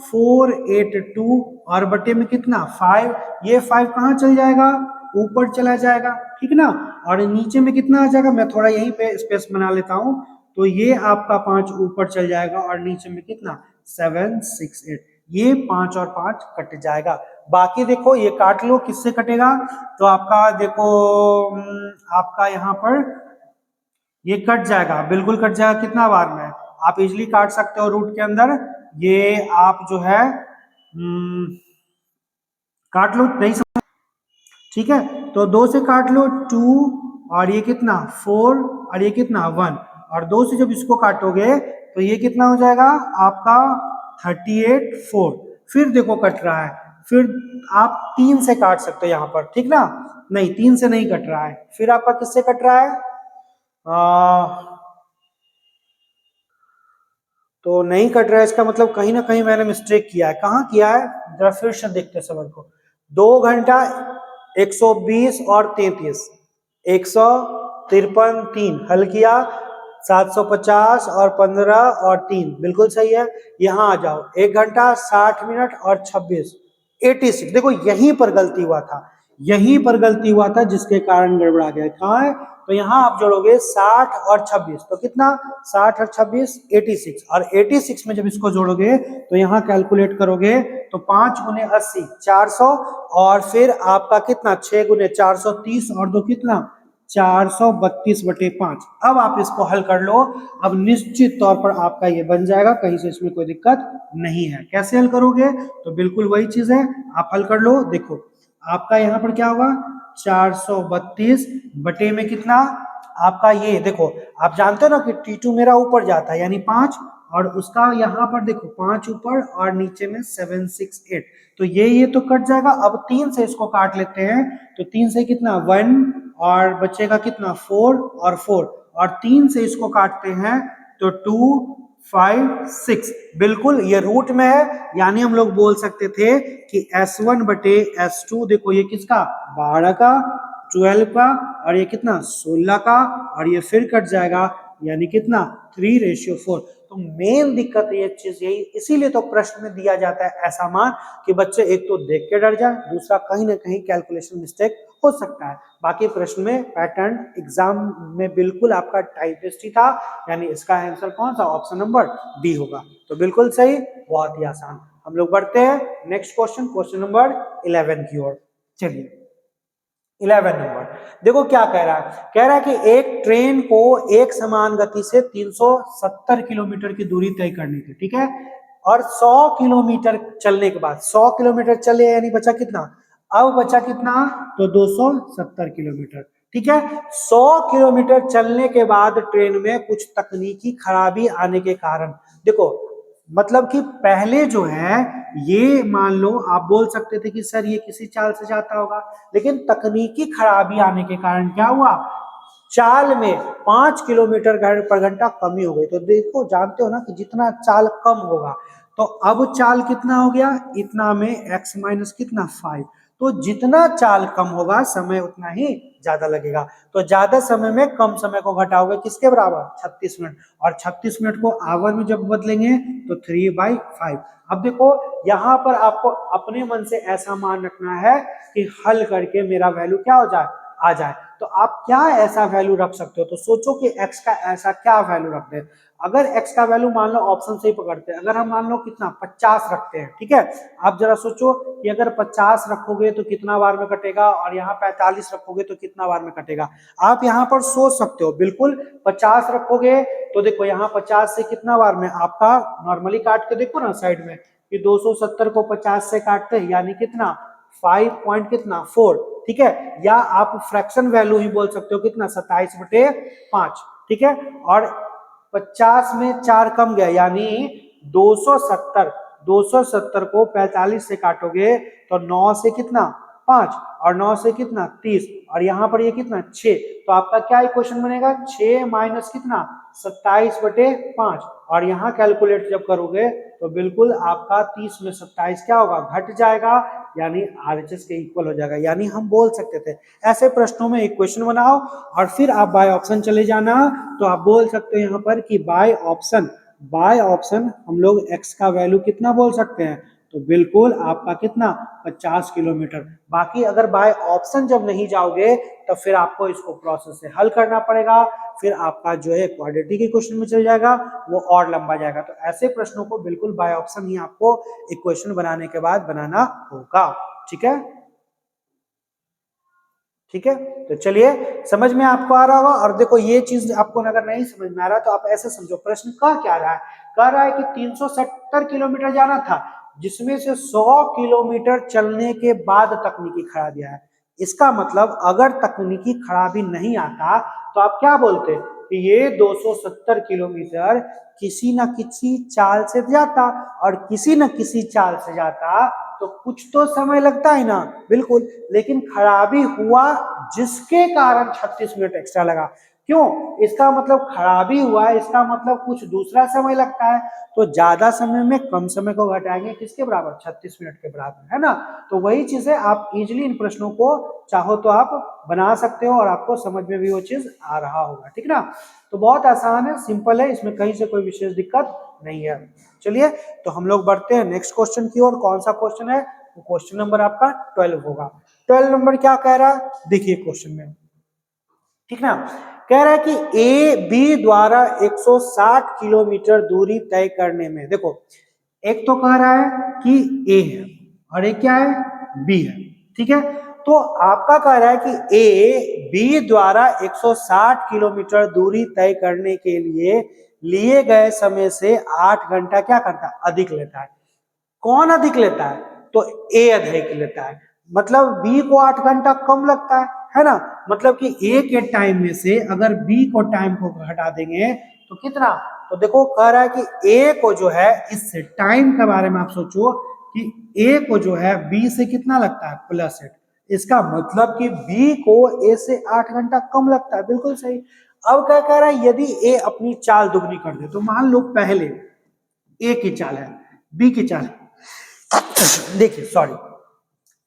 482, और बटे में कितना, 5, ये 5 कहाँ चल जाएगा, ऊपर चला जाएगा, ठीक ना, और नीचे में कितना आ जाएगा, मैं थोड़ा यहीं पे स्पेस बना लेता हूं, तो ये आपका 5 ऊपर चल जाएगा और नीचे में कितना, 768, ये 5 और 5 कट जाएगा। बाकी देखो ये काट लो, किससे कटेगा, तो आपका देखो आपका यहाँ पर ये कट जाएगा, बिल्कुल कट जाएगा, कितना बार में, आप इजिली काट सकते हो रूट के अंदर, ये आप जो है काट लो, नहीं समझ, ठीक है, तो 2 से काट लो 2, और ये कितना 4, और ये कितना 1, और 2 से जब इसको काटोगे तो ये कितना हो जाएगा आपका 38 4। फिर देखो कट रहा है, फिर आप 3 से काट सकते हो यहाँ पर, ठीक ना, नहीं 3 से नहीं कट रहा है, फिर आपका किससे कट रहा है, तो नहीं कट रहा है, इसका मतलब कहीं ना कहीं मैंने मिस्टेक किया है, कहाँ किया है, जरा फिर से देखते हैं सवाल को। 2 घंटा 120 और 33, 153, 3 हल किया, 750 और 15 और 3 बिल्कुल सही है। यहाँ आ जाओ, 1 घंटा 60 मिनट और 26, 86, देखो यहीं पर गलती हुआ था, यहीं पर गलती हुआ था जिसके कारण गड़बड़ा गया। कहाँ है? तो यहाँ आप जोड़ोगे 60 और 26 तो कितना, 60 और 26 86, और 86 में जब इसको जोड़ोगे तो यहाँ कैलकुलेट करोगे तो 5 गुने 80 400, और फिर आपका कितना 6 गुने 430 और दो कितना 432/5। अब आप इसको हल कर लो। अब निश्चित तौर पर आपका ये बन जाएगा, कहीं से इसमें कोई दिक्कत नहीं है। कैसे हल करोगे? तो बिल्कुल वही चीज है, आप हल कर लो। देखो आपका यहाँ पर क्या होगा, 432 बटे में कितना आपका, ये देखो आप जानते हो ना कि T2 मेरा ऊपर जाता है यानी 5, और उसका यहाँ पर देखो 5 ऊपर और नीचे में 768, तो ये तो कट जाएगा। अब 3 से इसको काट लेते हैं, तो 3 से कितना 1, और बचेगा कितना 4 और 4, और 3 से इसको काटते हैं तो 2 5 6, बिल्कुल ये रूट में है, यानी हम लोग बोल सकते थे कि S1 बटे S2, देखो ये किसका 12 का 12 का, और ये कितना 16 का, और ये फिर कट जाएगा यानी कितना 3:4। तो मेन दिक्कत ये चीज यही, इसीलिए तो प्रश्न में दिया जाता है ऐसा मान कि बच्चे एक तो देख के डर जाए, दूसरा कहीं ना कहीं कैलकुलेशन मिस्टेक हो सकता है। बाकी प्रश्न में पैटर्न एग्जाम में बिल्कुल आपका टाइप टेस्ट ही था, यानी इसका आंसर कौन सा, ऑप्शन नंबर डी होगा। तो बिल्कुल सही, बहुत ही आसान। हम लोग बढ़ते हैं नेक्स्ट क्वेश्चन, क्वेश्चन नंबर 11 की ओर। चलिए 11 नंबर देखो क्या कह रहा है, कह रहा है कि एक ट्रेन को एक समान गति से 370 किलोमीटर की दूरी तय करनी थी, ठीक है, और 100 किलोमीटर चलने के बाद 100 किलोमीटर चले यानी बचा कितना, अब बचा कितना, तो 270 किलोमीटर, ठीक है। 100 किलोमीटर चलने के बाद ट्रेन में कुछ तकनीकी खराबी आने के कारण, देखो मतलब कि पहले जो है ये मान लो आप बोल सकते थे कि सर ये किसी चाल से जाता होगा, लेकिन तकनीकी खराबी आने के कारण क्या हुआ, चाल में 5 किलोमीटर पर घंटा कमी हो गई। तो देखो जानते हो ना कि जितना चाल कम होगा, तो अब चाल कितना हो गया, इतना में x माइनस कितना 5, तो जितना चाल कम होगा समय उतना ही ज्यादा लगेगा। तो ज्यादा समय में कम समय को घटाओगे किसके बराबर, 36 मिनट, और 36 मिनट को आवर में जब बदलेंगे तो 3/5। अब देखो यहाँ पर आपको अपने मन से ऐसा मान रखना है कि हल करके मेरा वैल्यू क्या हो जाए, आ जाए। तो आप क्या ऐसा वैल्यू रख सकते हो, तो सोचो कि x का ऐसा क्या वैल्यू रखते हैं। अगर x का वैल्यू मान लो ऑप्शन से ही पकड़ते हैं, अगर हम मान लो कितना 50 रखते हैं, ठीक है, आप जरा सोचो कि अगर 50 रखोगे तो कितना बार में कटेगा, और यहाँ 45 रखोगे तो कितना बार में कटेगा। आप यहाँ पर सोच सकते हो, बिल्कुल 50 रखोगे तो देखो यहाँ 50 से कितना बार में आपका, नॉर्मली काट के देखो ना साइड में कि 270 को 50 से काटते हैं यानी कितना 5 पॉइंट कितना 4, ठीक है, या आप फ्रैक्शन वैल्यू ही बोल सकते हो कितना 27/5, ठीक है, और 50 में 4 कम गया यानी 270, 270 को 45 से काटोगे तो 9 से कितना 5, और 9 से कितना 30, और यहाँ पर ये कितना 6, तो आपका क्या इक्वेशन बनेगा 6 माइनस कितना 27/5, और यहाँ कैलकुलेट जब करोगे तो बिल्कुल आपका 30 में 27 क्या होगा, घट जाएगा, यानी RHS के इक्वल हो जाएगा। यानी हम बोल सकते थे ऐसे प्रश्नों में इक्वेशन बनाओ और फिर आप बाय ऑप्शन चले जाना, तो आप बोल सकते हो यहाँ पर कि बाय ऑप्शन हम लोग x का वैल्यू कितना बोल सकते हैं, तो बिल्कुल आपका कितना 50 किलोमीटर। बाकी अगर बाय ऑप्शन जब नहीं जाओगे तो फिर आपको इसको प्रोसेस से हल करना पड़ेगा, फिर आपका जो है क्वाड्रेटिक इक्वेशन में चल जाएगा, वो और लंबा जाएगा। तो ऐसे प्रश्नों को बिल्कुल बाय ऑप्शन ही आपको इक्वेशन बनाने के बाद बनाना होगा, ठीक है, ठीक है। तो चलिए समझ में आपको आ रहा होगा, और देखो ये चीज आपको अगर नहीं समझ में आ रहा तो आप ऐसे समझो प्रश्न कह क्या रहा है, कह रहा है कि 370 किलोमीटर जाना था जिसमें से 100 किलोमीटर चलने के बाद तकनीकी खराबी है। इसका मतलब अगर तकनीकी खराबी नहीं आता तो आप क्या बोलते कि ये 270 किलोमीटर किसी न किसी चाल से जाता, और किसी न किसी चाल से जाता तो कुछ तो समय लगता है ना, बिल्कुल, लेकिन खराबी हुआ जिसके कारण 36 मिनट एक्स्ट्रा लगा। क्यों, इसका मतलब खराबी हुआ है, इसका मतलब कुछ दूसरा समय लगता है, तो ज्यादा समय में कम समय को घटाएंगे किसके बराबर, 36 मिनट के बराबर, है ना। तो वही चीज है, आप इजिली इन प्रश्नों को चाहो तो आप बना सकते हो और आपको समझ में भी वो चीज आ रहा होगा, ठीक ना। तो बहुत आसान है, सिंपल है, इसमें कहीं से कोई विशेष दिक्कत नहीं है। चलिए तो हम लोग बढ़ते हैं नेक्स्ट क्वेश्चन की ओर। कौन सा क्वेश्चन है, वो क्वेश्चन नंबर आपका 12 होगा। 12 नंबर क्या कह रहा है देखिए क्वेश्चन में, ठीक ना, कह रहा है कि ए बी द्वारा 160 किलोमीटर दूरी तय करने में, देखो एक तो कह रहा है कि ए है और एक क्या है बी है, ठीक है। तो आपका कह रहा है कि ए बी द्वारा 160 किलोमीटर दूरी तय करने के लिए गए समय से 8 घंटा क्या करता है अधिक लेता है। कौन अधिक लेता है, तो ए अधिक लेता है, मतलब बी को 8 घंटा कम लगता है ना। मतलब कि ए के टाइम में से अगर बी को टाइम को घटा देंगे तो कितना, तो देखो कह रहा है कि ए को जो है इस टाइम के बारे में आप सोचो कि ए को जो है बी से कितना लगता है +8, इसका मतलब कि बी को ए से 8 घंटा कम लगता है, बिल्कुल सही। अब क्या कह रहा है, यदि ए अपनी चाल दुगनी कर दे, तो मान लो पहले ए की चाल है, बी की चाल है, देखिए सॉरी,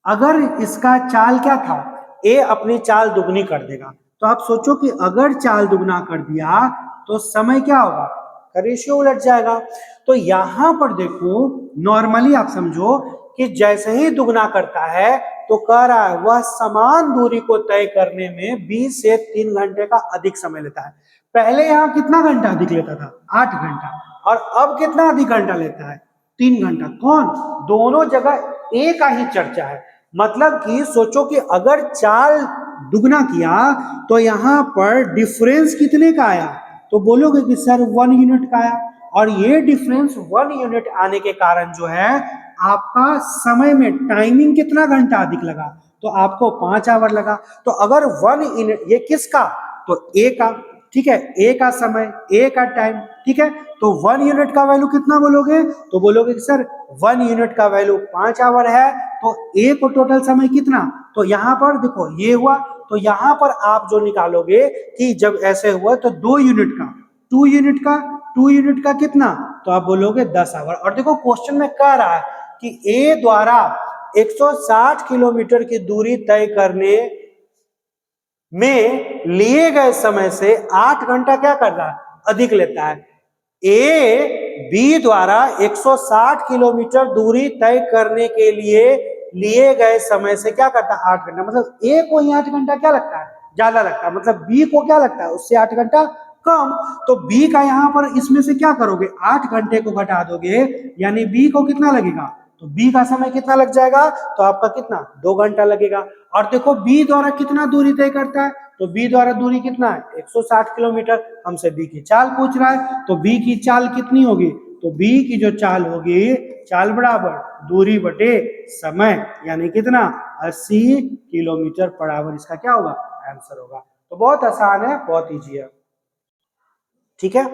अगर इसका चाल क्या था, ए अपनी चाल दुगनी कर देगा, तो आप सोचो कि अगर चाल दुगना कर दिया तो समय क्या होगा, रेशियो उलट जाएगा। तो यहां पर देखो नॉर्मली आप समझो कि जैसे ही दुगना करता है तो कह रहा है वह समान दूरी को तय करने में 20 से 3 घंटे का अधिक समय लेता है। पहले यहां कितना घंटा अधिक लेता था, 8 घंटा, और अब कितना अधिक घंटा लेता है, 3 घंटा। कौन, दोनों जगह ए का ही चर्चा है। मतलब कि सोचो कि अगर चाल दुगना किया तो यहां पर डिफरेंस कितने का आया, तो बोलोगे कि सर 1 यूनिट का आया, और ये डिफरेंस 1 यूनिट आने के कारण जो है आपका समय में टाइमिंग कितना घंटा अधिक लगा, तो आपको 5 आवर लगा। तो अगर 1 यूनिट, ये किसका, तो ए का, ठीक है, ए का समय, ए का टाइम, ठीक है। तो 1 यूनिट का वैल्यू कितना बोलोगे, तो बोलोगे कि सर 1 यूनिट का वैल्यू 5 आवर है, तो ए को टोटल समय कितना, तो यहां पर देखो ये हुआ, तो यहां पर आप जो निकालोगे कि जब ऐसे हुआ तो 2 यूनिट का, 2 यूनिट का कितना, तो आप बोलोगे 10 आवर। और देखो क्वेश्चन में कह रहा है कि ए द्वारा 160 किलोमीटर की दूरी तय करने में लिए गए समय से 8 घंटा क्या कर रहा है अधिक लेता है। ए बी द्वारा 160 किलोमीटर दूरी तय करने के लिए गए समय से क्या करता है 8 घंटा, मतलब ए को ही 8 घंटा क्या लगता है ज्यादा लगता है, मतलब बी को क्या लगता है उससे 8 घंटा कम। तो बी का यहां पर इसमें से क्या करोगे 8 घंटे को घटा दोगे, यानी बी को कितना लगेगा, तो बी का समय कितना लग जाएगा, तो आपका कितना 2 घंटा लगेगा। और देखो बी द्वारा कितना दूरी तय करता है, तो बी द्वारा दूरी कितना है 160 किलोमीटर, हमसे बी की चाल पूछ रहा है, तो बी की चाल कितनी होगी, तो बी की जो चाल होगी, चाल बराबर दूरी बटे समय, यानी कितना 80 किलोमीटर पर आवर, इसका क्या होगा आंसर होगा। तो बहुत आसान है, बहुत इजी है, ठीक है।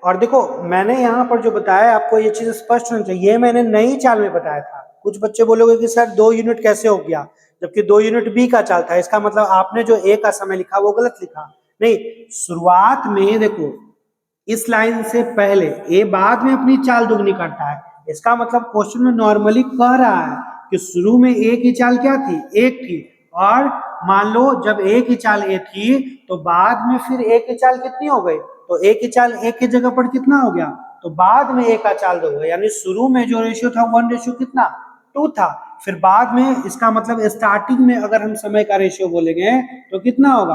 और देखो मैंने यहाँ पर जो बताया आपको ये चीज स्पष्ट होनी चाहिए, ये मैंने नई चाल में बताया था। कुछ बच्चे बोलोगे कि सर 2 यूनिट कैसे हो गया, जबकि 2 यूनिट बी का चाल था, इसका मतलब आपने जो ए का समय लिखा वो गलत लिखा। नहीं, शुरुआत में देखो इस लाइन से पहले ए बाद में अपनी चाल दुगनी करता है, इसका मतलब क्वेश्चन में नॉर्मली कह रहा है कि शुरू में ए की चाल क्या थी, 1 थी, और मान लो जब ए की चाल ए थी तो बाद में फिर ए की चाल कितनी हो गई, तो ए की चाल 1 की जगह पर कितना हो गया, तो बाद में ए का चाल 2 हो गया, यानी शुरू में जो रेशियो था 1 कितना 2 था, फिर बाद में, इसका मतलब स्टार्टिंग में अगर हम समय का रेशियो बोलेंगे तो कितना होगा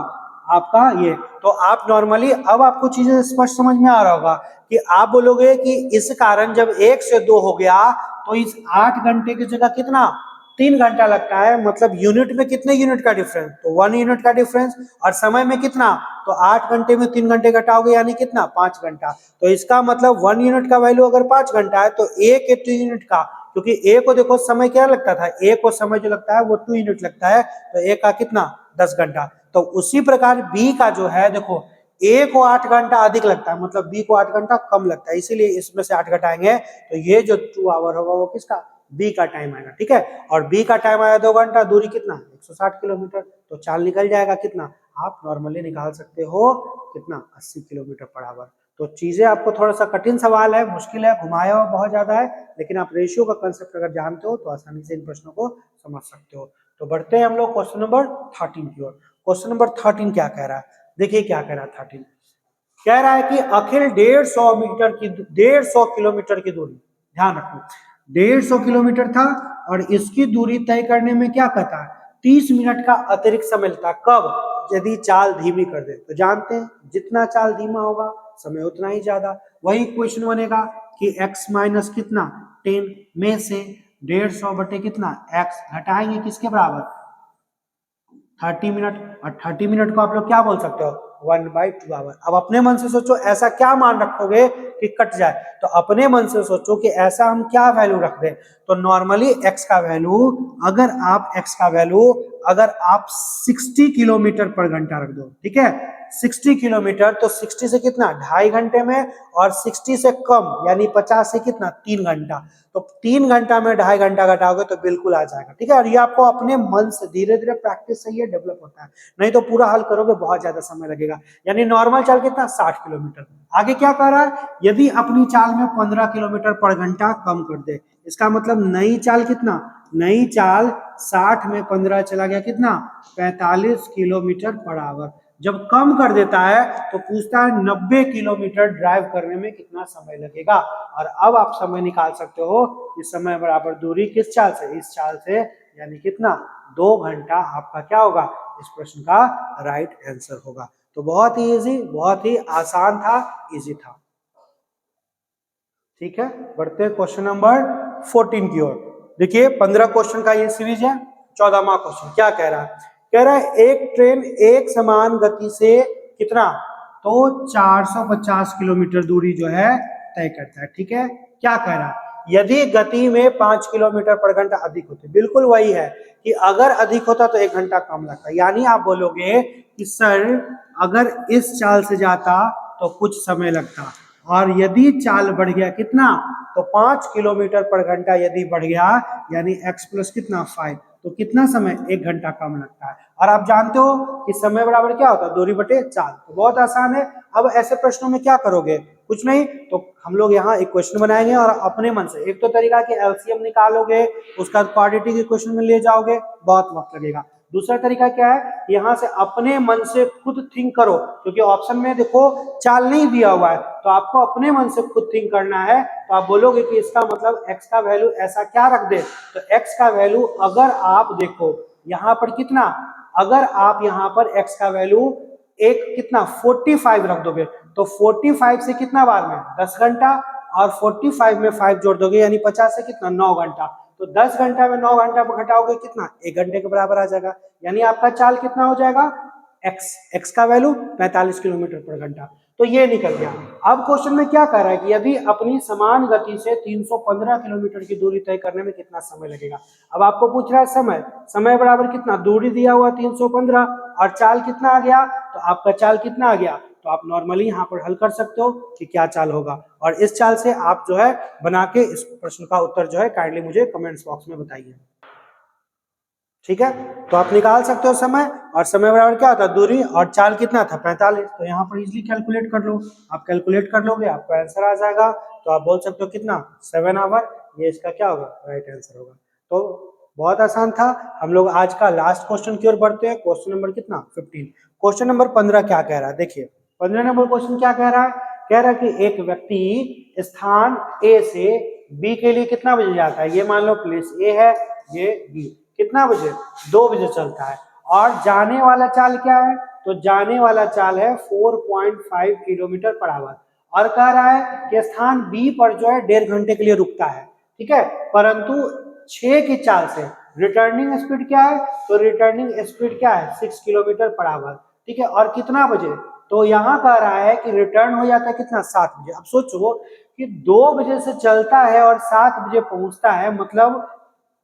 आपका ये। तो आप नॉर्मली अब आपको चीजें स्पष्ट समझ में आ रहा होगा कि आप बोलोगे कि इस कारण जब 1 से 2 हो गया तो इस 8 घंटे की जगह कितना 3 घंटा लगता है, मतलब यूनिट में कितने यूनिट का डिफरेंस, तो 1 यूनिट का डिफरेंस, और समय में कितना, तो 8 घंटे में 3 घंटे घटाओगे यानी कितना 5 घंटा। तो इसका मतलब 1 यूनिट का वैल्यू अगर 5 घंटा है तो ए के 2 यूनिट का, क्योंकि ए को देखो समय क्या लगता था, ए को समय जो लगता है वो 2 यूनिट लगता है, तो ए का कितना 10 घंटा। तो उसी प्रकार बी का जो है देखो ए को 8 घंटा अधिक लगता है, मतलब बी को 8 घंटा कम लगता है, इसीलिए इसमें से 8 घटाएंगे तो ये जो 2 आवर होगा वो किसका, बी का टाइम आएगा, ठीक है। और बी का टाइम आया 2 घंटा, दूरी कितना 160 किलोमीटर, तो चाल निकल जाएगा कितना, आप नॉर्मली निकाल सकते हो कितना 80 किलोमीटर पर आवर। तो चीजें आपको थोड़ा सा कठिन सवाल है, मुश्किल है, घुमाया हुआ बहुत ज्यादा है, लेकिन आप रेशियो का कंसेप्ट अगर जानते हो तो आसानी से इन प्रश्नों को समझ सकते हो। तो बढ़ते हैं हम लोग क्वेश्चन नंबर 13 की ओर। क्वेश्चन नंबर 13 क्या कह रहा है, देखिए क्या कह रहा है 13, कह रहा है कि अखिल 150 किलोमीटर की दूरी, ध्यान रखो 150 किलोमीटर था और इसकी दूरी तय करने में क्या कहता है, 30 मिनट का अतिरिक्त समय लगता है। कब, यदि चाल धीमी कर दे। तो जानते हैं जितना चाल धीमा होगा समय उतना ही ज्यादा। वही क्वेश्चन बनेगा कि x माइनस कितना 10 में से 150 बटे कितना x घटाएंगे किसके बराबर 30 मिनट, और 30 मिनट को आप लोग क्या बोल सकते हो 1/2 आवर। अब अपने मन से सोचो ऐसा क्या मान रखोगे कि कट जाए, तो अपने मन से सोचो कि ऐसा हम क्या वैल्यू रख दें। तो नॉर्मली x का वैल्यू अगर आप 60 किलोमीटर पर घंटा रख दो, ठीक है 60 किलोमीटर, तो 60 से कितना 2.5 घंटे में, और 60 से कम यानी 50 से कितना 3 घंटा, तो 3 घंटा में 2.5 घंटा घटाओगे तो बिल्कुल आ जाएगा, ठीक है। और ये आपको अपने मन से धीरे धीरे प्रैक्टिस से ये डेवलप होता है, नहीं तो पूरा हल करोगे बहुत ज्यादा समय लगेगा। यानी नॉर्मल चाल कितना 60 किलोमीटर। आगे क्या कह रहा है, यदि अपनी चाल में 15 किलोमीटर पर घंटा कम कर दे, इसका मतलब नई चाल कितना, नई चाल 60 में 15 चला गया कितना 45 किलोमीटर पर आवर। जब कम कर देता है तो पूछता है 90 किलोमीटर ड्राइव करने में कितना समय लगेगा। और अब आप समय निकाल सकते हो कि समय बराबर दूरी किस चाल से, इस चाल से, यानी कितना 2 घंटा आपका क्या होगा इस प्रश्न का राइट आंसर होगा। तो बहुत ही इजी, बहुत ही आसान था, इजी था, ठीक है। बढ़ते हैं क्वेश्चन नंबर 14 की ओर। देखिए 15 क्वेश्चन का ये सीरीज है। 14वां क्वेश्चन क्या कह रहा है, कह रहा है एक ट्रेन एक समान गति से कितना, तो 450 किलोमीटर दूरी जो है तय करता है, ठीक है। क्या कह रहा है, यदि गति में 5 किलोमीटर पर घंटा अधिक होती, बिल्कुल वही है कि अगर अधिक होता तो 1 घंटा कम लगता। यानी आप बोलोगे कि सर अगर इस चाल से जाता तो कुछ समय लगता, और यदि चाल बढ़ गया कितना, तो 5 किलोमीटर पर घंटा यदि बढ़ गया यानी x प्लस कितना 5, तो कितना समय 1 घंटा कम लगता है। और आप जानते हो कि समय बराबर क्या होता है दूरी बटे चाल। तो बहुत आसान है। अब ऐसे प्रश्नों में क्या करोगे, कुछ नहीं, तो हम लोग यहाँ एक क्वेश्चन बनाएंगे और अपने मन से, एक तो तरीका कि एलसीएम निकालोगे, उसका क्वाड्रेटिक इक्वेशन में ले जाओगे, बहुत वक्त लगेगा। दूसरा तरीका क्या है, यहाँ से अपने मन से खुद थिंक करो, क्योंकि ऑप्शन में देखो चाल नहीं दिया हुआ है, तो आपको अपने मन से खुद थिंक करना है। तो आप बोलोगे कि इसका मतलब x का वैल्यू ऐसा क्या रख दे, तो x का वैल्यू अगर आप देखो यहाँ पर कितना, अगर आप यहाँ पर x का वैल्यू एक कितना 45 रख दोगे, तो 45 से कितना बार में 10 घंटा, और 45 में 5 जोड़ दोगे यानी 50 से कितना 9 घंटा, तो 10 घंटा में 9 घंटा पर घटाओगे कितना 1 घंटे के बराबर आ जाएगा। यानी आपका चाल कितना हो जाएगा x का वैल्यू 45 किलोमीटर पर घंटा। तो ये निकल गया। अब क्वेश्चन में क्या कह रहा है कि यदि अपनी समान गति से 315 किलोमीटर की दूरी तय करने में कितना समय लगेगा। अब आपको पूछ रहा है समय बराबर कितना, दूरी दिया हुआ 315 और चाल कितना आ गया, तो आपका चाल कितना आ गया, तो आप नॉर्मली यहाँ पर हल कर सकते हो कि क्या चाल होगा। और इस चाल से आप जो है बना के इस प्रश्न का उत्तर जो है काइंडली मुझे कमेंट्स बॉक्स में बताइए, ठीक है। तो आप निकाल सकते हो समय, और समय बराबर क्या होता है दूरी, और चाल कितना था 45, तो यहाँ पर इजीली कैलकुलेट कर लो। आप कैलकुलेट कर लोगे आपका आंसर आ जाएगा। तो आप बोल सकते हो कितना 7 आवर, ये इसका क्या होगा राइट आंसर होगा। तो बहुत आसान था। हम लोग आज का लास्ट क्वेश्चन की ओर बढ़ते हैं। क्वेश्चन नंबर कितना 15। क्वेश्चन नंबर 15 क्या कह रहा है, देखिए 15 नंबर क्वेश्चन क्या कह रहा है, कह रहा है कि एक व्यक्ति स्थान ए से बी के लिए कितना बजे जाता है। ये मान लो प्लेस ए है, ये बी, कितना बजे 2 बजे चलता है, और जाने वाला चाल क्या है, तो जाने वाला चाल है 4.5 किलोमीटर पर आवर, और कह रहा है कि स्थान बी पर जो है 1.5 घंटे के लिए रुकता है, ठीक है। परंतु 6 की चाल से रिटर्निंग स्पीड क्या है, तो रिटर्निंग स्पीड क्या है 6 किलोमीटर पर आवर, ठीक है। और कितना बजे, तो यहाँ कह रहा है कि रिटर्न हो जाता है कितना 7 बजे। अब सोचो कि 2 बजे से चलता है और 7 बजे पहुंचता है, मतलब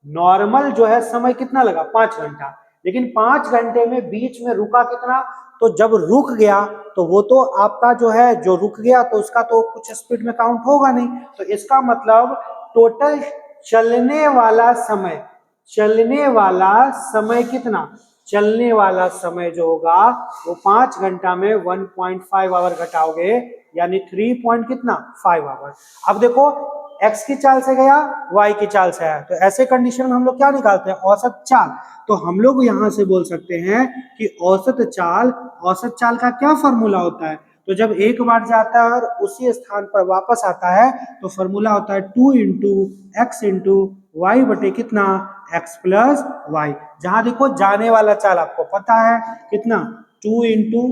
नॉर्मल जो है समय कितना लगा 5 घंटा, लेकिन 5 घंटे में बीच में रुका कितना, तो जब रुक गया तो वो तो आपका जो है जो रुक गया तो उसका तो कुछ स्पीड में काउंट होगा नहीं। तो इसका मतलब टोटल चलने वाला समय कितना, चलने वाला समय जो होगा वो 5 घंटा में 1.5 आवर घटाओगे यानी 3 कितना 5 आवर। अब देखो x की चाल से गया y की चाल से आया, तो ऐसे कंडीशन में हम लोग क्या निकालते हैं औसत चाल। तो हम लोग यहां से बोल सकते हैं कि औसत चाल का क्या फॉर्मूला होता है, तो जब एक बार जाता है और उसी स्थान पर वापस आता है तो फॉर्मूला होता है 2 इंटू एक्स इंटू वाई बटे कितना एक्स प्लस वाई। जहां देखो जाने वाला चाल आपको पता है कितना 2 इंटू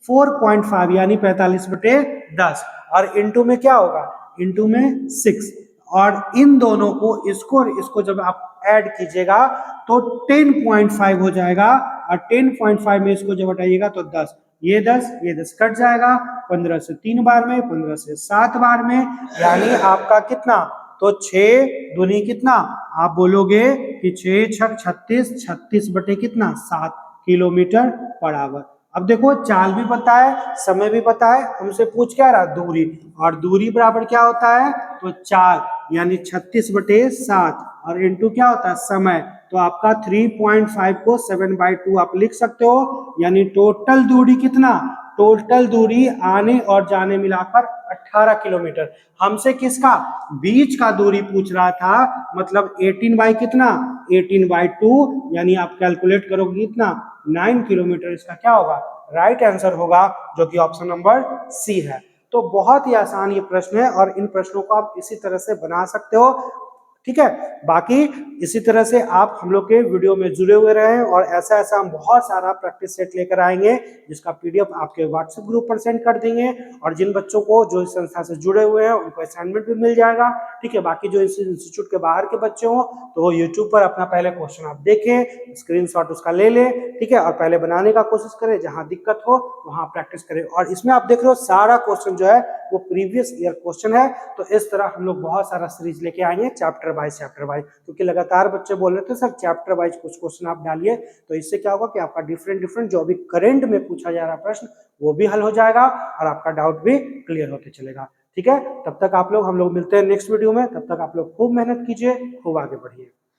4.5 यानी 45 बटे 10 और इंटू में क्या होगा इंटू में 6 और इन दोनों को इसको और इसको जब आप ऐड कीजिएगा तो 10.5 हो जाएगा और 10.5 में इसको जब हटाइएगा तो 10 ये 10 कट जाएगा 15 से 3 बार में 15 से 7 बार में यानी आपका कितना तो 6 दूनी कितना आप बोलोगे कि 6 छक 36 36 बटे कितना 7 किलोमीटर पर आवर। अब देखो चाल भी पता है समय भी पता है हमसे पूछ क्या रहा दूरी और दूरी बराबर क्या होता है तो चाल यानी 36 बटे 7 और इंटू क्या होता है समय तो आपका 3.5 को 7/2 आप लिख सकते हो यानी टोटल दूरी कितना टोटल दूरी आने और जाने मिलाकर 18 किलोमीटर। हमसे किसका बीच का दूरी पूछ रहा था मतलब 18 बाई कितना 18/2 यानी आप कैलकुलेट करोगे कितना 9 किलोमीटर इसका क्या होगा राइट आंसर होगा जो कि ऑप्शन नंबर सी है। तो बहुत ही आसान ये प्रश्न है और इन प्रश्नों को आप इसी तरह से बना सकते हो ठीक है। बाकी इसी तरह से आप हम लोग के वीडियो में जुड़े हुए रहें और ऐसा ऐसा हम बहुत सारा प्रैक्टिस सेट लेकर आएंगे जिसका पीडीएफ आपके व्हाट्सएप ग्रुप पर सेंड कर देंगे और जिन बच्चों को जो इस संस्था से जुड़े हुए हैं उनको असाइनमेंट भी मिल जाएगा ठीक है। बाकी जो इस इंस्टीट्यूट के बाहर के बच्चे हो तो वो यूट्यूब पर अपना पहले क्वेश्चन आप देखें स्क्रीनशॉट उसका ले ले ठीक है और पहले बनाने का कोशिश करें जहां दिक्कत हो वहां प्रैक्टिस करें। और इसमें आप देख रहे हो सारा क्वेश्चन जो है वो प्रीवियस ईयर क्वेश्चन है। तो इस तरह हम लोग बहुत सारा सीरीज लेके आएंगे चैप्टर वाइज क्योंकि लगातार बच्चे बोल रहे थे सर चैप्टर वाइज कुछ क्वेश्चन आप डालिए तो इससे क्या होगा कि आपका डिफरेंट जो अभी करंट में पूछा जा रहा प्रश्न वो भी हल हो जाएगा और आपका डाउट भी क्लियर होते चलेगा ठीक है। तब तक आप लोग हम लोग मिलते हैं नेक्स्ट वीडियो में। तब तक आप लोग खूब मेहनत कीजिए खूब आगे बढ़िए।